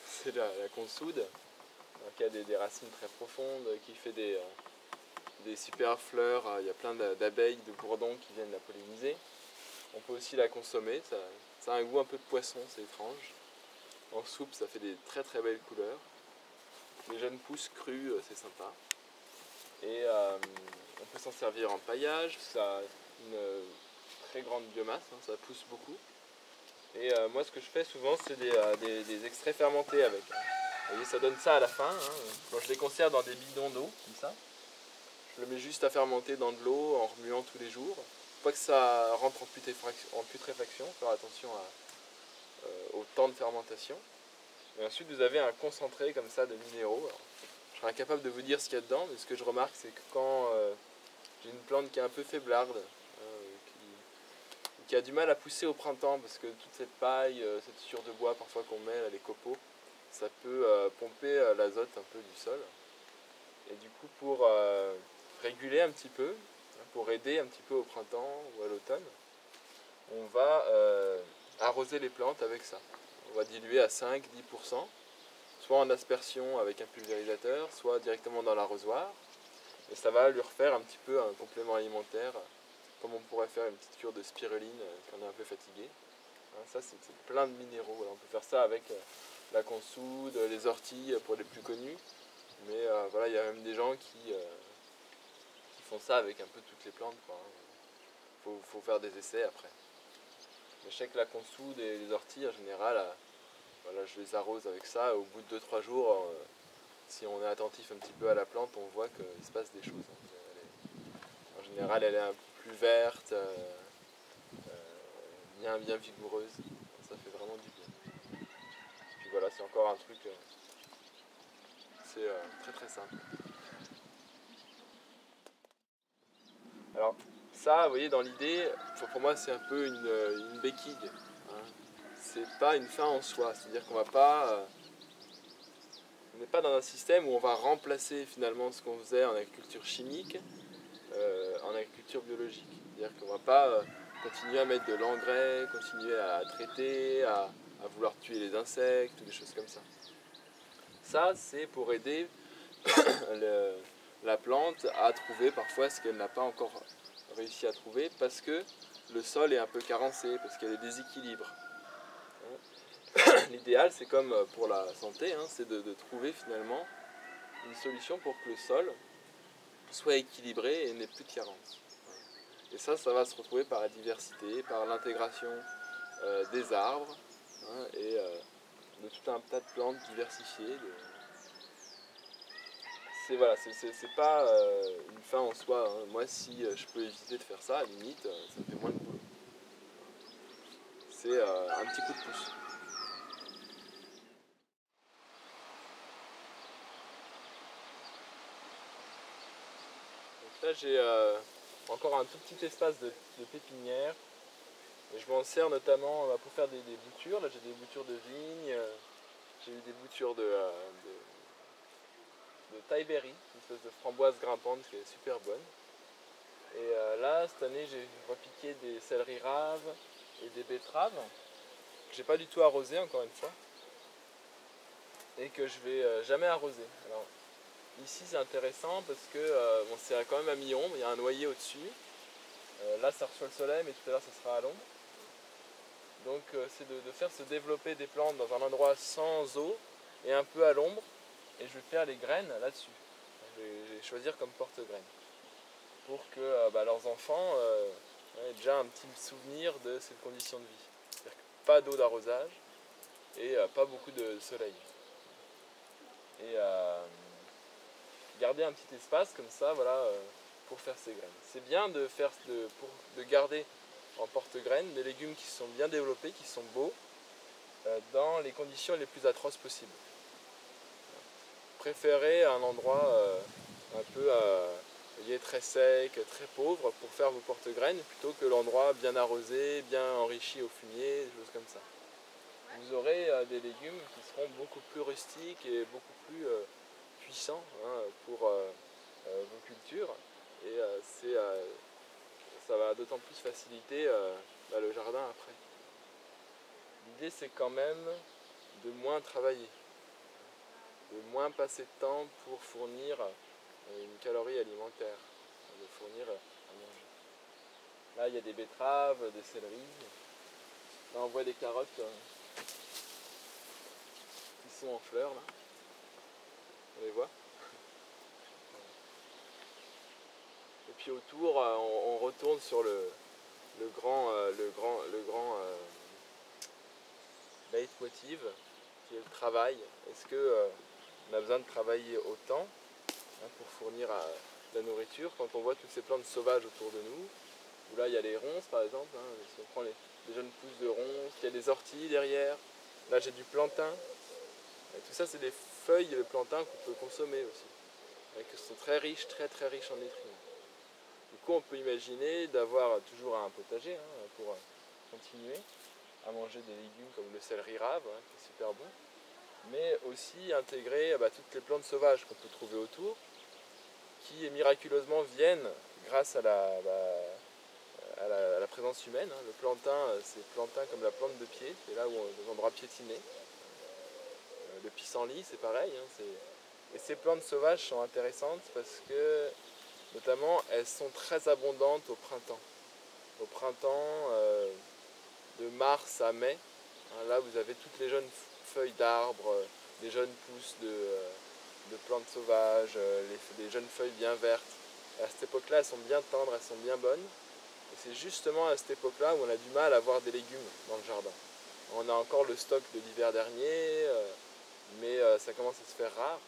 C'est la consoude, qui a des racines très profondes, qui fait des super fleurs. Il y a plein d'abeilles, de bourdons qui viennent la polliniser. On peut aussi la consommer, ça a un goût un peu de poisson, c'est étrange. En soupe, ça fait des très très belles couleurs. Les jeunes pousses crues, c'est sympa. Et on peut s'en servir en paillage, ça a une très grande biomasse, ça pousse beaucoup. Et moi ce que je fais souvent c'est des extraits fermentés avec. Vous voyez, ça donne ça à la fin. Quand je les conserve dans des bidons d'eau, comme ça, je le mets juste à fermenter dans de l'eau en remuant tous les jours. Pas que ça rentre en putréfaction, faire attention au temps de fermentation. Et ensuite vous avez un concentré comme ça de minéraux. Alors, je serais incapable de vous dire ce qu'il y a dedans, mais ce que je remarque c'est que quand j'ai une plante qui est un peu faiblarde, qui a du mal à pousser au printemps, parce que toute cette paille, cette sciure de bois parfois qu'on met, les copeaux, ça peut pomper l'azote un peu du sol. Et du coup pour réguler un petit peu, pour aider un petit peu au printemps ou à l'automne, on va arroser les plantes avec ça. On va diluer à 5-10%, soit en aspersion avec un pulvérisateur, soit directement dans l'arrosoir. Et ça va lui refaire un petit peu un complément alimentaire, comme on pourrait faire une petite cure de spiruline quand on est un peu fatigué. Ça c'est plein de minéraux. Alors, on peut faire ça avec la consoude, les orties pour les plus connus. Mais voilà, il y a même des gens qui font ça avec un peu toutes les plantes. Faut faire des essais après. Mais je sais que la consoude et les orties en général, voilà, je les arrose avec ça. Au bout de 2-3 jours, si on est attentif un petit peu à la plante, on voit qu'il se passe des choses. En général, elle est un peu plus verte, bien vigoureuse. Ça fait vraiment du bien. Puis voilà, c'est encore un truc, c'est très très simple. ça, vous voyez, dans l'idée, pour moi, c'est un peu une béquille. Hein. C'est pas une fin en soi, c'est-à-dire qu'on va pas... on n'est pas dans un système où on va remplacer finalement ce qu'on faisait en agriculture chimique en agriculture biologique. C'est-à-dire qu'on ne va pas continuer à mettre de l'engrais, continuer à traiter, à vouloir tuer les insectes ou des choses comme ça. Ça, c'est pour aider la plante à trouver parfois ce qu'elle n'a pas encore réussi à trouver parce que le sol est un peu carencé, parce qu'il y a des déséquilibres. L'idéal, c'est comme pour la santé, hein, c'est de trouver finalement une solution pour que le sol soit équilibré et n'ait plus de carence. Et ça va se retrouver par la diversité, par l'intégration des arbres hein, et de tout un tas de plantes diversifiées. C'est voilà, c'est pas une fin en soi. Hein. Moi, si je peux éviter de faire ça, à la limite, ça me fait moins de boulot. C'est un petit coup de pouce. Donc là, j'ai encore un tout petit espace de pépinière. Et je m'en sers notamment pour faire des boutures. Là, j'ai des boutures de vigne, j'ai eu des boutures de Thaïberry, une espèce de framboise grimpante qui est super bonne. Et là, cette année, j'ai repiqué des céleris raves et des betteraves que j'ai pas du tout arrosé encore une fois et que je vais jamais arroser. Alors, ici, c'est intéressant parce que bon, c'est quand même à mi-ombre, il y a un noyer au-dessus. Là, ça reçoit le soleil, mais tout à l'heure, ça sera à l'ombre. Donc, c'est de faire se développer des plantes dans un endroit sans eau et un peu à l'ombre. Et je vais faire les graines là-dessus. Je vais choisir comme porte-graines. Pour que leurs enfants aient déjà un petit souvenir de cette condition de vie. C'est-à-dire que pas d'eau d'arrosage et pas beaucoup de soleil. Et garder un petit espace comme ça, voilà, pour faire ces graines. C'est bien de garder en porte-graines des légumes qui sont bien développés, qui sont beaux, dans les conditions les plus atroces possibles. Préférez un endroit un peu très sec, très pauvre pour faire vos porte-graines plutôt que l'endroit bien arrosé, bien enrichi au fumier, des choses comme ça. Vous aurez des légumes qui seront beaucoup plus rustiques et beaucoup plus puissants hein, pour vos cultures et ça va d'autant plus faciliter le jardin après. L'idée c'est quand même de moins travailler, de moins passer de temps pour fournir une calorie alimentaire, de fournir à manger. Là il y a des betteraves, des céleris, là on voit des carottes qui sont en fleurs là, on les voit. Et puis autour on retourne sur le grand leitmotiv qui est le travail. Est-ce que on a besoin de travailler autant hein, pour fournir la nourriture quand on voit toutes ces plantes sauvages autour de nous, où là il y a les ronces par exemple, hein, si on prend les jeunes pousses de ronces, il y a des orties derrière, là j'ai du plantain, et tout ça c'est des feuilles de plantain qu'on peut consommer aussi, hein, qui sont très riches en nutriments. Du coup on peut imaginer d'avoir toujours un potager hein, pour continuer à manger des légumes comme le céleri rave, hein, qui est super bon, mais aussi intégrer toutes les plantes sauvages qu'on peut trouver autour, qui miraculeusement viennent grâce à la présence humaine. Hein. Le plantain, c'est plantain comme la plante de pied, c'est là où on endroits piétinés. Le pissenlit, c'est pareil. Hein, et ces plantes sauvages sont intéressantes parce que, notamment, elles sont très abondantes au printemps. Au printemps, de mars à mai, hein, là vous avez toutes les jeunes feuilles d'arbres, les jeunes pousses de plantes sauvages, les jeunes feuilles bien vertes. Et à cette époque-là, elles sont bien tendres, elles sont bien bonnes. Et c'est justement à cette époque-là où on a du mal à avoir des légumes dans le jardin. On a encore le stock de l'hiver dernier, mais ça commence à se faire rare.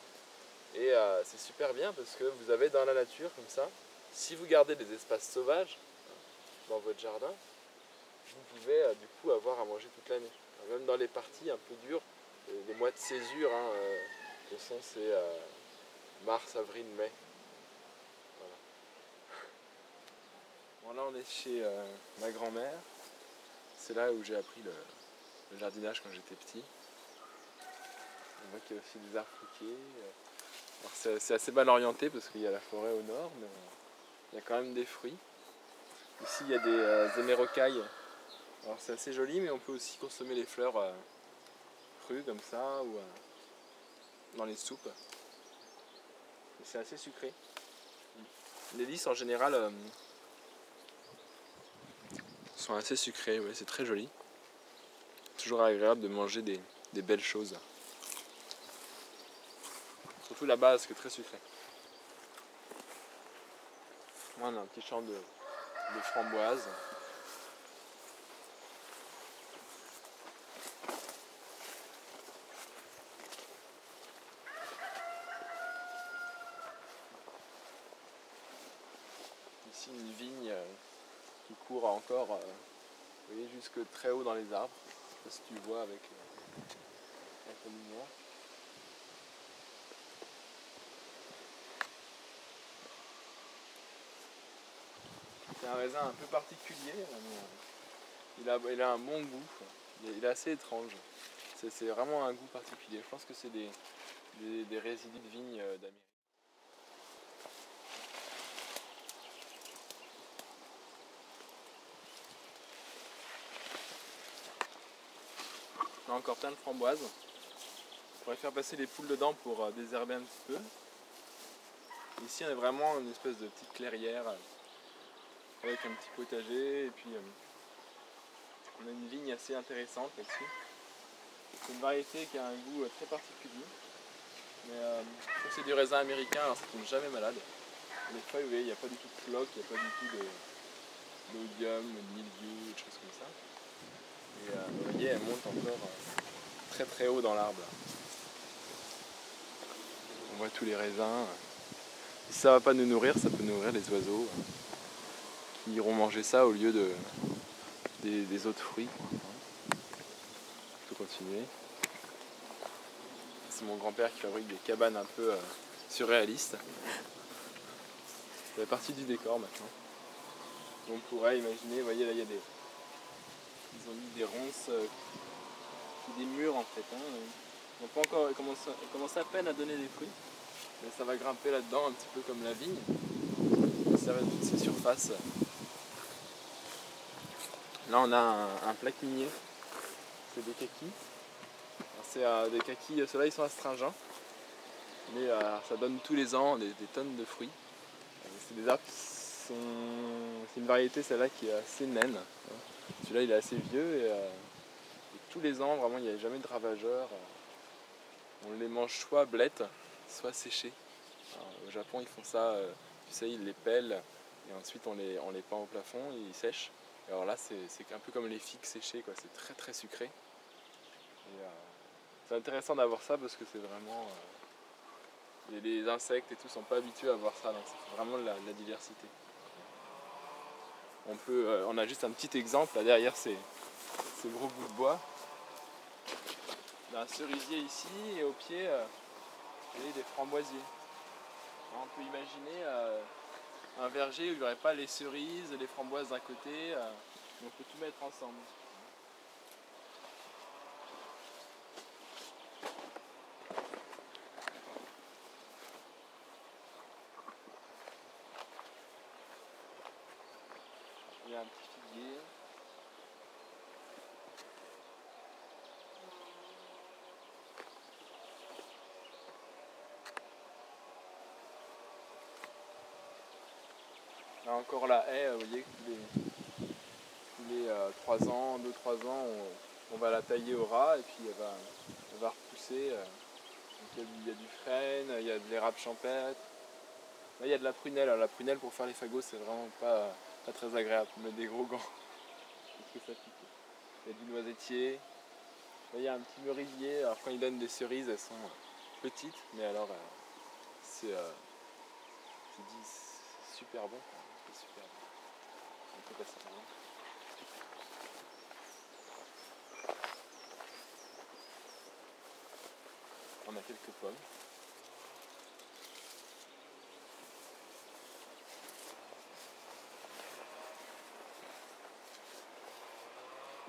Et c'est super bien parce que vous avez dans la nature, comme ça, si vous gardez des espaces sauvages dans votre jardin, vous pouvez du coup avoir à manger toute l'année. Même dans les parties un peu dures, les mois de césure, hein, que sont ces mars, avril, mai. Voilà. Bon, là on est chez ma grand-mère. C'est là où j'ai appris le jardinage quand j'étais petit. On voit qu'il y a aussi des arbres fruitiers. Alors c'est assez mal orienté parce qu'il y a la forêt au nord, mais il y a quand même des fruits. Ici il y a des hémérocailles. Alors c'est assez joli, mais on peut aussi consommer les fleurs crues comme ça ou dans les soupes. Et c'est assez sucré. Les lys en général sont assez sucrés, ouais, c'est très joli. Toujours agréable de manger des belles choses. Surtout la base qui est très sucrée. Moi on a un petit champ de framboises. Ici une vigne qui court encore vous voyez, jusque très haut dans les arbres. Je sais pas si tu vois avec la lumière. C'est un raisin un peu particulier, mais il a un bon goût. Il est assez étrange. C'est vraiment un goût particulier. Je pense que c'est des résidus de vigne d'Amérique. On a encore plein de framboises. On pourrait faire passer les poules dedans pour désherber un petit peu. Ici on est vraiment une espèce de petite clairière avec un petit potager et puis on a une vigne assez intéressante là-dessus. C'est une variété qui a un goût très particulier. Mais je trouve que c'est du raisin américain, alors ça ne tombe jamais malade. Les feuilles, vous voyez, il n'y a pas du tout de floc, il n'y a pas du tout d'oïdium, de mildiou, de choses comme ça. Et vous voyez, elle monte encore très très haut dans l'arbre. On voit tous les raisins. Si ça ne va pas nous nourrir, ça peut nourrir les oiseaux qui iront manger ça au lieu des autres fruits. Je peux continuer. C'est mon grand-père qui fabrique des cabanes un peu surréalistes. Ça fait partie du décor maintenant. On pourrait imaginer, vous voyez là ils ont mis des ronces, des murs en fait. Ils n'ont pas encore commencé à peine à donner des fruits. Mais ça va grimper là-dedans un petit peu comme la vigne. Ça va toutes ces surfaces. Là on a un plaque minier. C'est des kakis. C'est des kakis, ceux-là ils sont astringents. Mais ça donne tous les ans des tonnes de fruits. C'est des arbres qui sont... C'est une variété celle-là qui est assez naine. Celui-là il est assez vieux et tous les ans vraiment il n'y a jamais de ravageurs. On les mange soit blettes, soit séchées. Alors, au Japon ils font ça, tu sais, ils les pèlent et ensuite on les peint au plafond et ils sèchent. Et alors là c'est un peu comme les figues séchées, quoi. C'est très très sucré. Et, c'est intéressant d'avoir ça parce que c'est vraiment... les insectes et tout sont pas habitués à voir ça, donc c'est vraiment de la diversité. On a juste un petit exemple, là derrière ces gros bouts de bois. On a un cerisier ici et au pied vous voyez, des framboisiers. Alors, on peut imaginer un verger où il n'y aurait pas les cerises, les framboises d'un côté, on peut tout mettre ensemble. Il y a un petit figuier. Là encore la haie, vous voyez, tous les 3 ans, 2-3 ans, on va la tailler au ras et puis elle va repousser. Donc il y a du frêne, il y a de l'érable champêtre. Là il y a de la prunelle. Alors, la prunelle pour faire les fagots c'est vraiment pas très agréable. Il faut mettre des gros gants parce que ça pique. Il y a du noisetier. Là il y a un petit merisier. Alors quand ils donnent des cerises elles sont petites mais alors c'est super bon. C'est super bon. On peut passer par là. On a quelques pommes.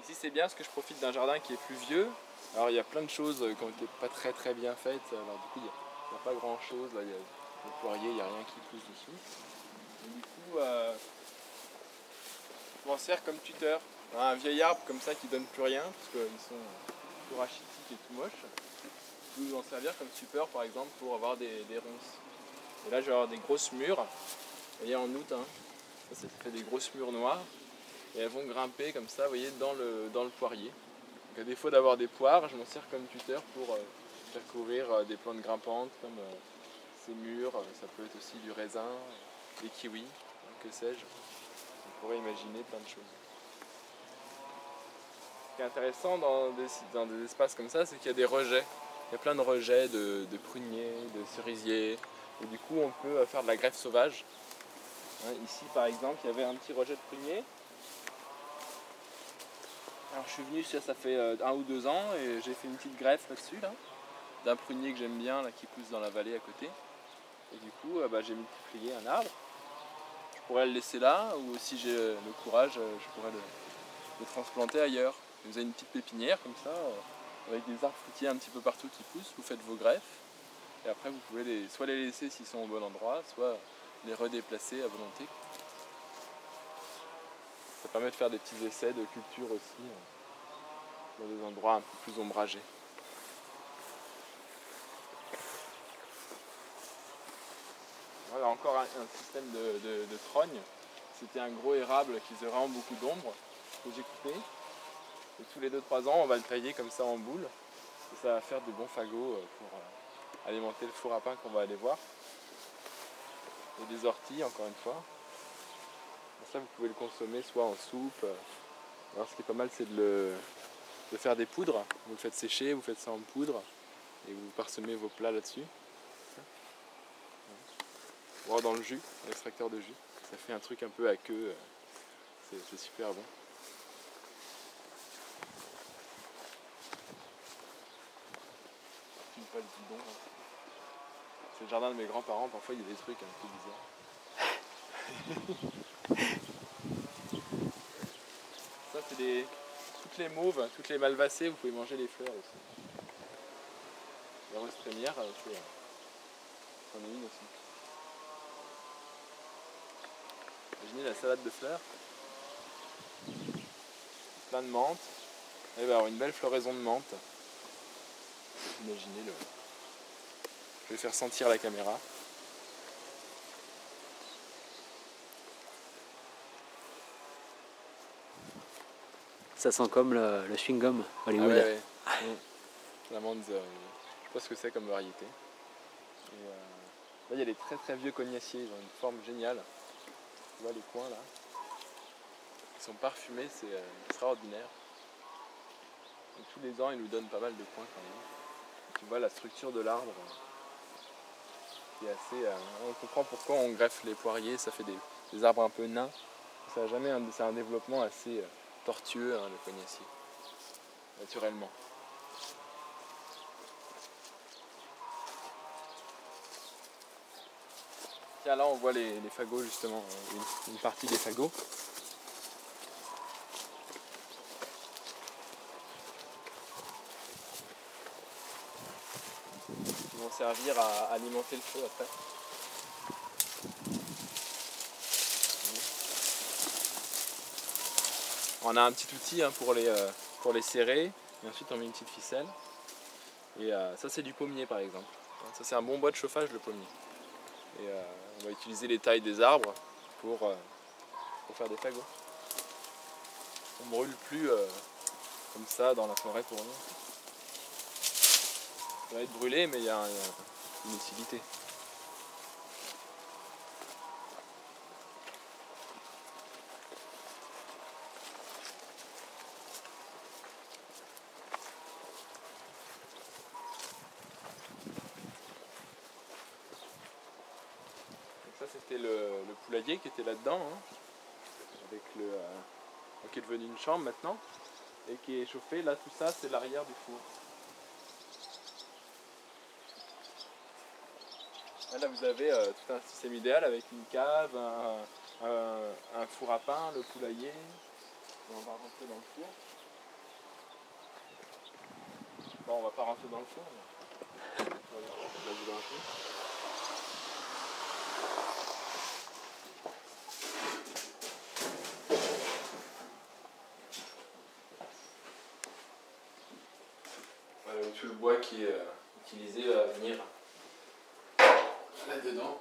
Ici c'est bien parce que je profite d'un jardin qui est plus vieux. Alors il y a plein de choses qui ont été pas très bien faites. Alors du coup il n'y a pas grand chose. Là, il y a le poirier, il n'y a rien qui pousse dessus. Et du coup je m'en sers comme tuteur. Un vieil arbre comme ça qui donne plus rien parce qu'ils sont tout rachitiques et tout moches. Je peux m'en servir comme support par exemple pour avoir des ronces. Et là je vais avoir des grosses mûres. Vous voyez en août, hein, ça fait des grosses mûres noires. Et elles vont grimper comme ça, vous voyez, dans le poirier. Donc à défaut d'avoir des poires, je m'en sers comme tuteur pour faire courir des plantes grimpantes comme ces mûres. Ça peut être aussi du raisin, des kiwis, que sais-je. On pourrait imaginer plein de choses. Ce qui est intéressant dans des espaces comme ça, c'est qu'il y a des rejets. Il y a plein de rejets de pruniers, de cerisiers. Et du coup, on peut faire de la greffe sauvage. Hein, ici, par exemple, il y avait un petit rejet de prunier. Alors je suis venu, ça fait 1 ou 2 ans et j'ai fait une petite greffe là-dessus, d'un prunier que j'aime bien, là, qui pousse dans la vallée à côté. Et du coup, j'ai multiplié un arbre. Je pourrais le laisser là, ou si j'ai le courage, je pourrais le transplanter ailleurs. Vous avez une petite pépinière comme ça, avec des arbres fruitiers un petit peu partout qui poussent, vous faites vos greffes. Et après, vous pouvez soit les laisser s'ils sont au bon endroit, soit les redéplacer à volonté. Ça permet de faire des petits essais de culture aussi, dans des endroits un peu plus ombragés. Voilà encore un système de trogne. C'était un gros érable qui faisait vraiment beaucoup d'ombre, que j'ai coupé. Et tous les 2-3 ans, on va le tailler comme ça en boule. Et ça va faire de bons fagots pour alimenter le four à pain qu'on va aller voir. Et des orties, encore une fois. Ça, vous pouvez le consommer soit en soupe. Alors, ce qui est pas mal, c'est de faire des poudres. Vous le faites sécher, vous faites ça en poudre. Et vous parsemez vos plats là-dessus. Ou alors dans le jus, l'extracteur de jus. Ça fait un truc un peu à queue. C'est super bon. Pas le bidon. C'est le jardin de mes grands-parents, parfois il y a des trucs un peu bizarres. Ça c'est toutes les mauves, toutes les malvacées, vous pouvez manger les fleurs aussi. La rose première, j'en ai une aussi. Imaginez la salade de fleurs. Plein de menthe. Et il va y avoir une belle floraison de menthe. Imaginez-le. Je vais faire sentir la caméra. Ça sent comme le chewing-gum Hollywood. Ah ouais. La menthe, je sais pas ce que c'est comme variété. Et là, il y a les très vieux cognaciers, ils ont une forme géniale. Tu vois les coins là. Ils sont parfumés, c'est extraordinaire. Et tous les ans, ils nous donnent pas mal de points quand même. Tu vois la structure de l'arbre qui est assez. On comprend pourquoi on greffe les poiriers, ça fait des arbres un peu nains. C'est un développement assez tortueux, hein, le cognacier, naturellement. Tiens, là on voit les fagots justement, une partie des fagots. Qui vont servir à alimenter le feu après. On a un petit outil pour les serrer, et ensuite on met une petite ficelle. Et ça c'est du pommier par exemple. Ça c'est un bon bois de chauffage, le pommier. Et on va utiliser les tailles des arbres pour faire des fagots. On ne brûle plus comme ça dans la forêt pour rien. Ça va être brûlé, mais il y a une utilité. Ça c'était le poulailler qui était là-dedans, hein, avec qui est devenu une chambre maintenant, et qui est chauffé. Là tout ça c'est l'arrière du four. Là vous avez tout un système idéal avec une cave, un four à pain, le poulailler. Et on va rentrer dans le four. Bon, on va pas rentrer dans le four. Mais... on va vider un peu. Voilà, tout le bois qui est utilisé va venir là-dedans.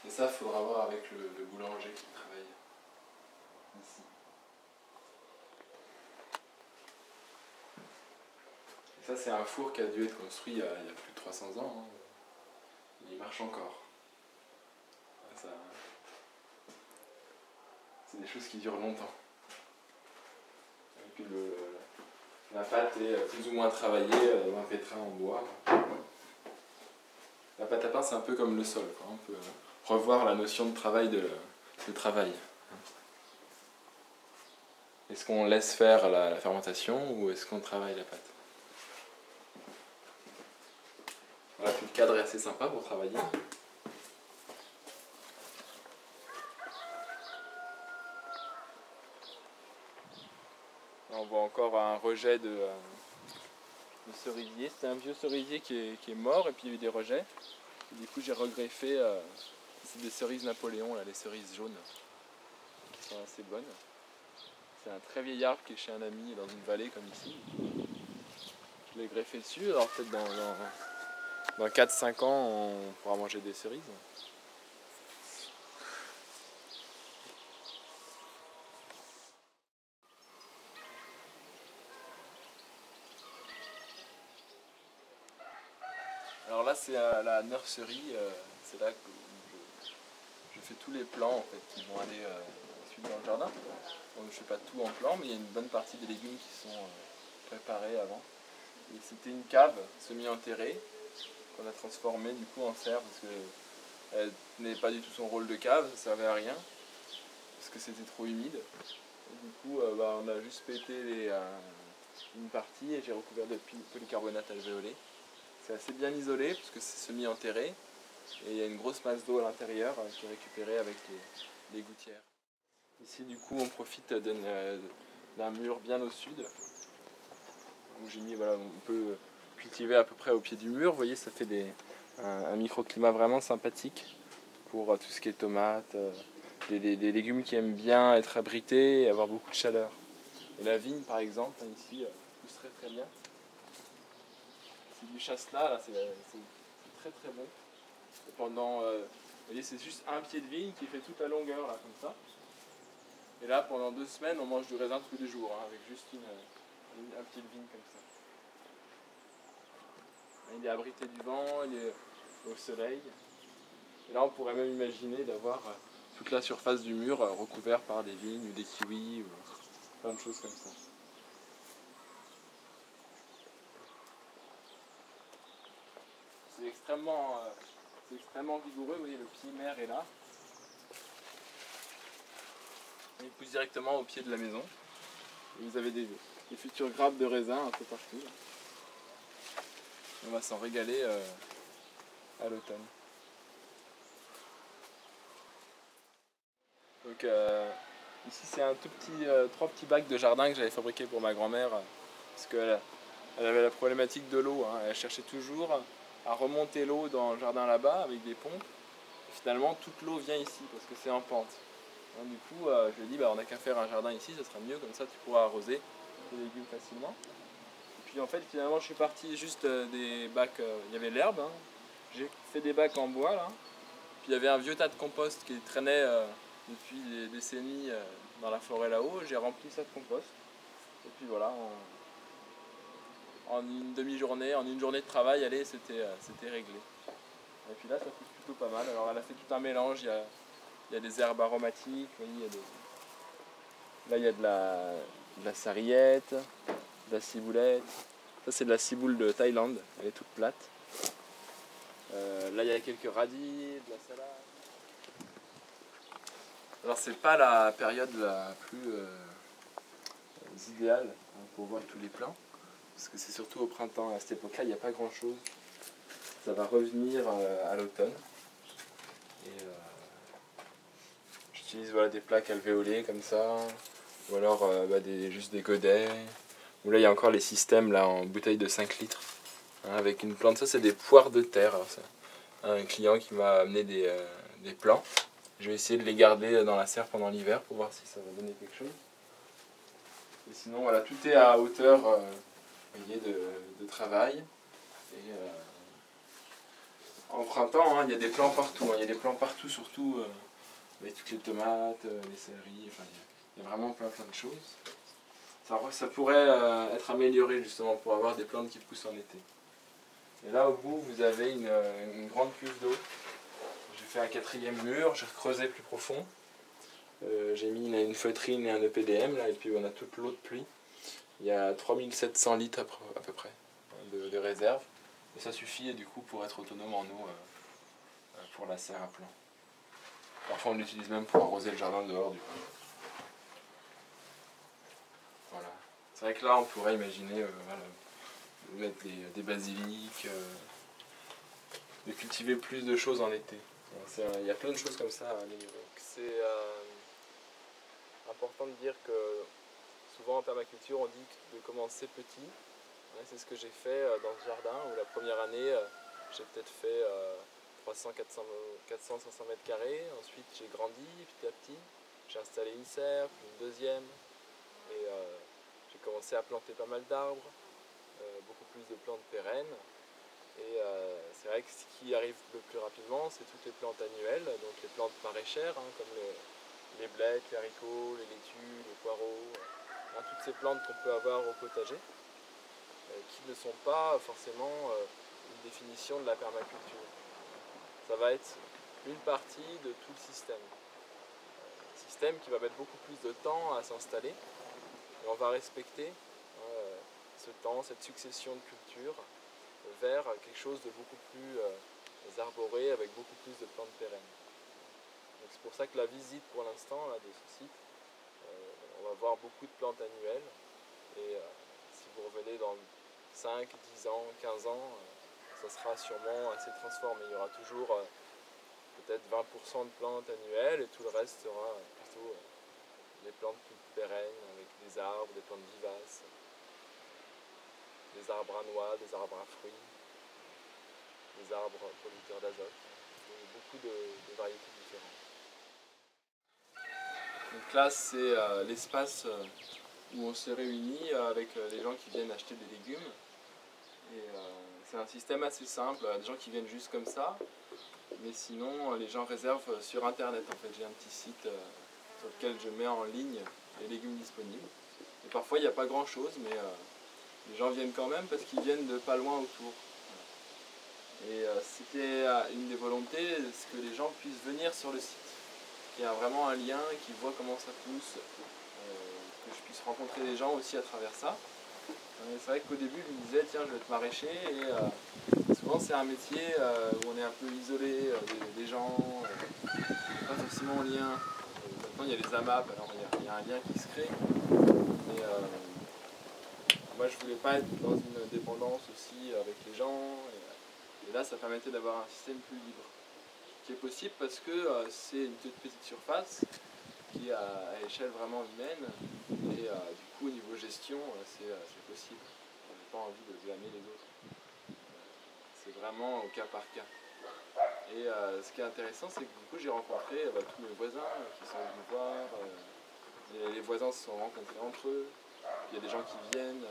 Et ça, il faudra voir avec le boulanger qui travaille ici. Et ça, c'est un four qui a dû être construit il y a plus de 300 ans. Hein. Il marche encore. Ça... c'est des choses qui durent longtemps. Et puis la pâte est plus ou moins travaillée dans un pétrin en bois. La pâte à pain, c'est un peu comme le sol, quoi. On peut revoir la notion de travail de travail. Est-ce qu'on laisse faire la fermentation ou est-ce qu'on travaille la pâte? Voilà, puis le cadre est assez sympa pour travailler. Là, on voit encore un rejet de cerisier. C'est un vieux cerisier qui est mort et puis il y a eu des rejets. Et du coup, j'ai regreffé c'est des cerises Napoléon, là, les cerises jaunes, qui sont assez bonnes. C'est un très vieil arbre qui est chez un ami dans une vallée comme ici. Je l'ai greffé dessus, alors peut-être dans 4-5 ans, on pourra manger des cerises. Alors là, c'est la nurserie, c'est là que je fais tous les plants en fait, qui vont aller ensuite dans le jardin. Donc, je ne fais pas tout en plan, mais il y a une bonne partie des légumes qui sont préparés avant. Et c'était une cave semi-enterrée qu'on a transformée du coup en serre parce qu'elle tenait pas du tout son rôle de cave, ça servait à rien parce que c'était trop humide. Et du coup, on a juste pété une partie et j'ai recouvert de polycarbonate alvéolé. C'est assez bien isolé parce que c'est semi-enterré et il y a une grosse masse d'eau à l'intérieur qui est récupérée avec les gouttières. Ici du coup on profite d'un mur bien au sud où j'ai mis, voilà, on peut cultiver à peu près au pied du mur. Vous voyez, ça fait un microclimat vraiment sympathique pour tout ce qui est tomates, des légumes qui aiment bien être abrités et avoir beaucoup de chaleur. Et la vigne par exemple, ici, pousserait très bien. C'est du chasselas, là, c'est très très bon. Et pendant, vous voyez, c'est juste un pied de vigne qui fait toute la longueur, là, comme ça. Et là, pendant 2 semaines, on mange du raisin tous les jours, hein, avec juste un pied de vigne comme ça. Il est abrité du vent, il est au soleil. Et là, on pourrait même imaginer d'avoir toute la surface du mur recouverte par des vignes ou des kiwis, ou plein de choses comme ça. C'est extrêmement vigoureux, vous voyez, le pied mère est là. Il pousse directement au pied de la maison. Et vous avez des futures grappes de raisin un peu partout. On va s'en régaler à l'automne. Donc ici c'est un tout petit, 3 petits bacs de jardin que j'avais fabriqués pour ma grand-mère parce qu'elle avait la problématique de l'eau. Hein. Elle cherchait toujours à remonter l'eau dans le jardin là-bas avec des pompes. Et finalement toute l'eau vient ici parce que c'est en pente. Donc, du coup je lui ai dit on n'a qu'à faire un jardin ici, ça sera mieux, comme ça tu pourras arroser tes légumes facilement. Et puis en fait finalement je suis parti juste des bacs, il y avait l'herbe, hein. J'ai fait des bacs en bois là. Puis il y avait un vieux tas de compost qui traînait depuis des décennies dans la forêt là-haut. J'ai rempli ça de compost. Et puis voilà, en une demi-journée, en une journée de travail, allez, c'était réglé. Et puis là, ça pousse plutôt pas mal. Alors elle a fait tout un mélange. Il y a des herbes aromatiques. Vous voyez, là, il y a de la sarriette, de la ciboulette. Ça, c'est de la ciboule de Thaïlande. Elle est toute plate. Là il y a quelques radis, de la salade. Alors c'est pas la période la plus idéale pour voir tous les plants, parce que c'est surtout au printemps. À cette époque-là il n'y a pas grand chose. Ça va revenir à l'automne. Et j'utilise, voilà, des plaques alvéolées comme ça. ou alors juste des godets. Ou là il y a encore les systèmes là, en bouteille de 5 litres, hein, avec une plante. Ça c'est des poires de terre. Alors, c'est un client qui m'a amené des plants. Je vais essayer de les garder dans la serre pendant l'hiver pour voir si ça va donner quelque chose. Et sinon voilà, tout est à hauteur vous voyez, de travail. Et, en printemps, hein, il y a des plants partout. Hein, il y a des plants partout, surtout avec toutes les tomates, les céleris. Enfin, il y a vraiment plein de choses. Ça pourrait être amélioré justement pour avoir des plantes qui poussent en été. Et là au bout vous avez une grande cuve d'eau. J'ai fait un 4e mur, j'ai creusé plus profond. J'ai mis une feutrine et un EPDM là, et puis on a toute l'eau de pluie. Il y a 3700 litres à peu près de réserve. Et ça suffit et du coup pour être autonome en eau pour la serre à plant. Parfois on l'utilise même pour arroser le jardin dehors du coup. Voilà. C'est vrai que là on pourrait imaginer voilà, mettre des basiliques, de cultiver plus de choses en été. Il y a plein de choses comme ça à améliorer. C'est important de dire que souvent en permaculture on dit de commencer petit. C'est ce que j'ai fait dans ce jardin où la première année j'ai peut-être fait 300, 400, 500 mètres carrés. Ensuite j'ai grandi petit à petit. J'ai installé une serre, puis une deuxième. Et j'ai commencé à planter pas mal d'arbres, beaucoup plus de plantes pérennes. Et c'est vrai que ce qui arrive le plus rapidement, c'est toutes les plantes annuelles, donc les plantes maraîchères, hein, comme les blettes, les haricots, les laitues, les poireaux, hein, toutes ces plantes qu'on peut avoir au potager, qui ne sont pas forcément une définition de la permaculture. Ça va être une partie de tout le système. Système qui va mettre beaucoup plus de temps à s'installer, et on va respecter ce temps, cette succession de cultures, vers quelque chose de beaucoup plus arboré, avec beaucoup plus de plantes pérennes. Donc c'est pour ça que la visite pour l'instant de ce site, on va voir beaucoup de plantes annuelles, et si vous revenez dans 5, 10 ans, 15 ans, ça sera sûrement assez transformé. Il y aura toujours peut-être 20% de plantes annuelles et tout le reste sera plutôt des plantes plus pérennes avec des arbres, des plantes vivaces, des arbres à noix, des arbres à fruits, des arbres producteurs d'azote. Beaucoup de variétés différentes. Donc là c'est l'espace où on se réunit avec les gens qui viennent acheter des légumes. Et c'est un système assez simple, des gens qui viennent juste comme ça. Mais sinon, les gens réservent sur internet. En fait, j'ai un petit site sur lequel je mets en ligne les légumes disponibles. Et parfois, il n'y a pas grand chose, mais les gens viennent quand même parce qu'ils viennent de pas loin autour. Et c'était une des volontés, c'est que les gens puissent venir sur le site, qu'il y a vraiment un lien, qu'ils voient comment ça pousse, que je puisse rencontrer des gens aussi à travers ça. C'est vrai qu'au début, je me disais, tiens, je vais être maraîcher, et souvent c'est un métier où on est un peu isolé des gens, pas forcément en lien. Maintenant, il y a les AMAP, alors il y a un lien qui se crée. Mais moi, je voulais pas être dans une dépendance aussi avec les gens. Et là, ça permettait d'avoir un système plus libre, qui est possible parce que c'est une toute petite surface qui est à échelle vraiment humaine, et du coup au niveau gestion c'est possible. On n'a pas envie de blâmer les autres. C'est vraiment au cas par cas. Et ce qui est intéressant, c'est que du coup j'ai rencontré tous mes voisins qui sont venus voir, les voisins se sont rencontrés entre eux, il y a des gens qui viennent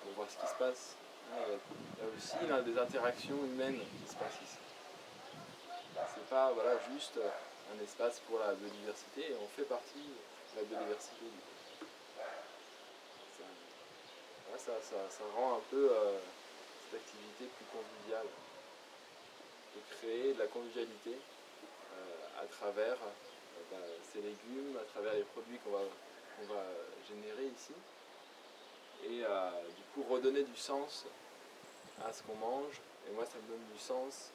pour voir ce qui se passe. Il y a aussi là, des interactions humaines qui se passent ici. C'est pas voilà, juste un espace pour la biodiversité, et on fait partie de la biodiversité. Ça rend un peu cette activité plus conviviale, de créer de la convivialité à travers ces légumes, à travers les produits qu'on va générer ici, et du coup redonner du sens à ce qu'on mange. Et moi ça me donne du sens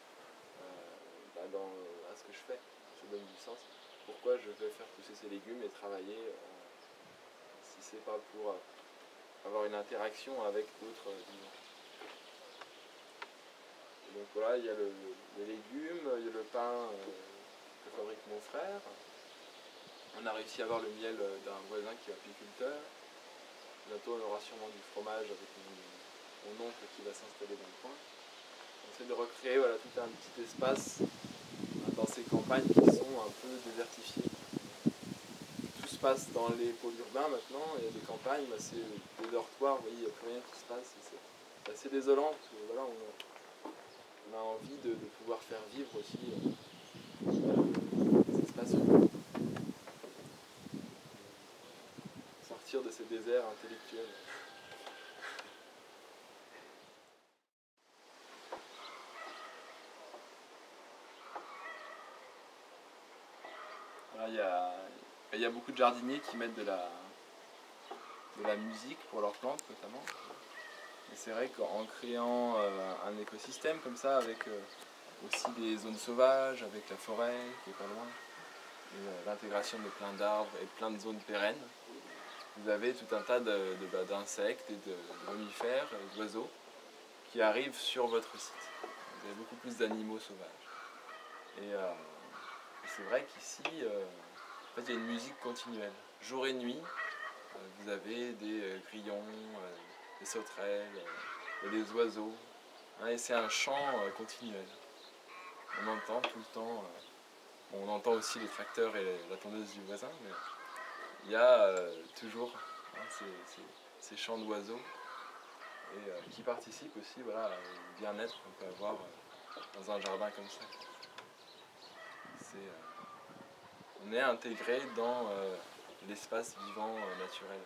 à ce que je fais, ça donne du sens. Pourquoi je vais faire pousser ces légumes et travailler si c'est pas pour avoir une interaction avec d'autres vivants. Donc voilà, il y a les légumes, il y a le pain que fabrique mon frère. On a réussi à avoir le miel d'un voisin qui est apiculteur. Bientôt on aura sûrement du fromage avec mon oncle qui va s'installer dans le coin. On essaie de recréer voilà, tout un petit espace dans ces campagnes qui sont un peu désertifiées. Tout se passe dans les pôles urbains maintenant, il y a des campagnes, bah, c'est des dortoirs, vous voyez, il n'y a plus rien qui se passe. C'est assez désolant parce que voilà, on a envie de pouvoir faire vivre aussi ces espaces urbains. Sortir de ces déserts intellectuels. Voilà, il y a beaucoup de jardiniers qui mettent de la musique pour leurs plantes notamment. Et c'est vrai qu'en créant un écosystème comme ça, avec aussi des zones sauvages, avec la forêt qui est pas loin, et l'intégration de plein d'arbres et plein de zones pérennes, vous avez tout un tas d'insectes et de mammifères et d'oiseaux qui arrivent sur votre site. Vous avez beaucoup plus d'animaux sauvages. Et c'est vrai qu'ici, en fait, il y a une musique continuelle. Jour et nuit, vous avez des grillons, des sauterelles, et des oiseaux. Hein, et c'est un chant continuel. On entend tout le temps. On entend aussi les tracteurs et la tondeuse du voisin, mais il y a toujours ces chants d'oiseaux et qui participent aussi voilà, au bien-être qu'on peut avoir dans un jardin comme ça. On est intégré dans l'espace vivant naturel.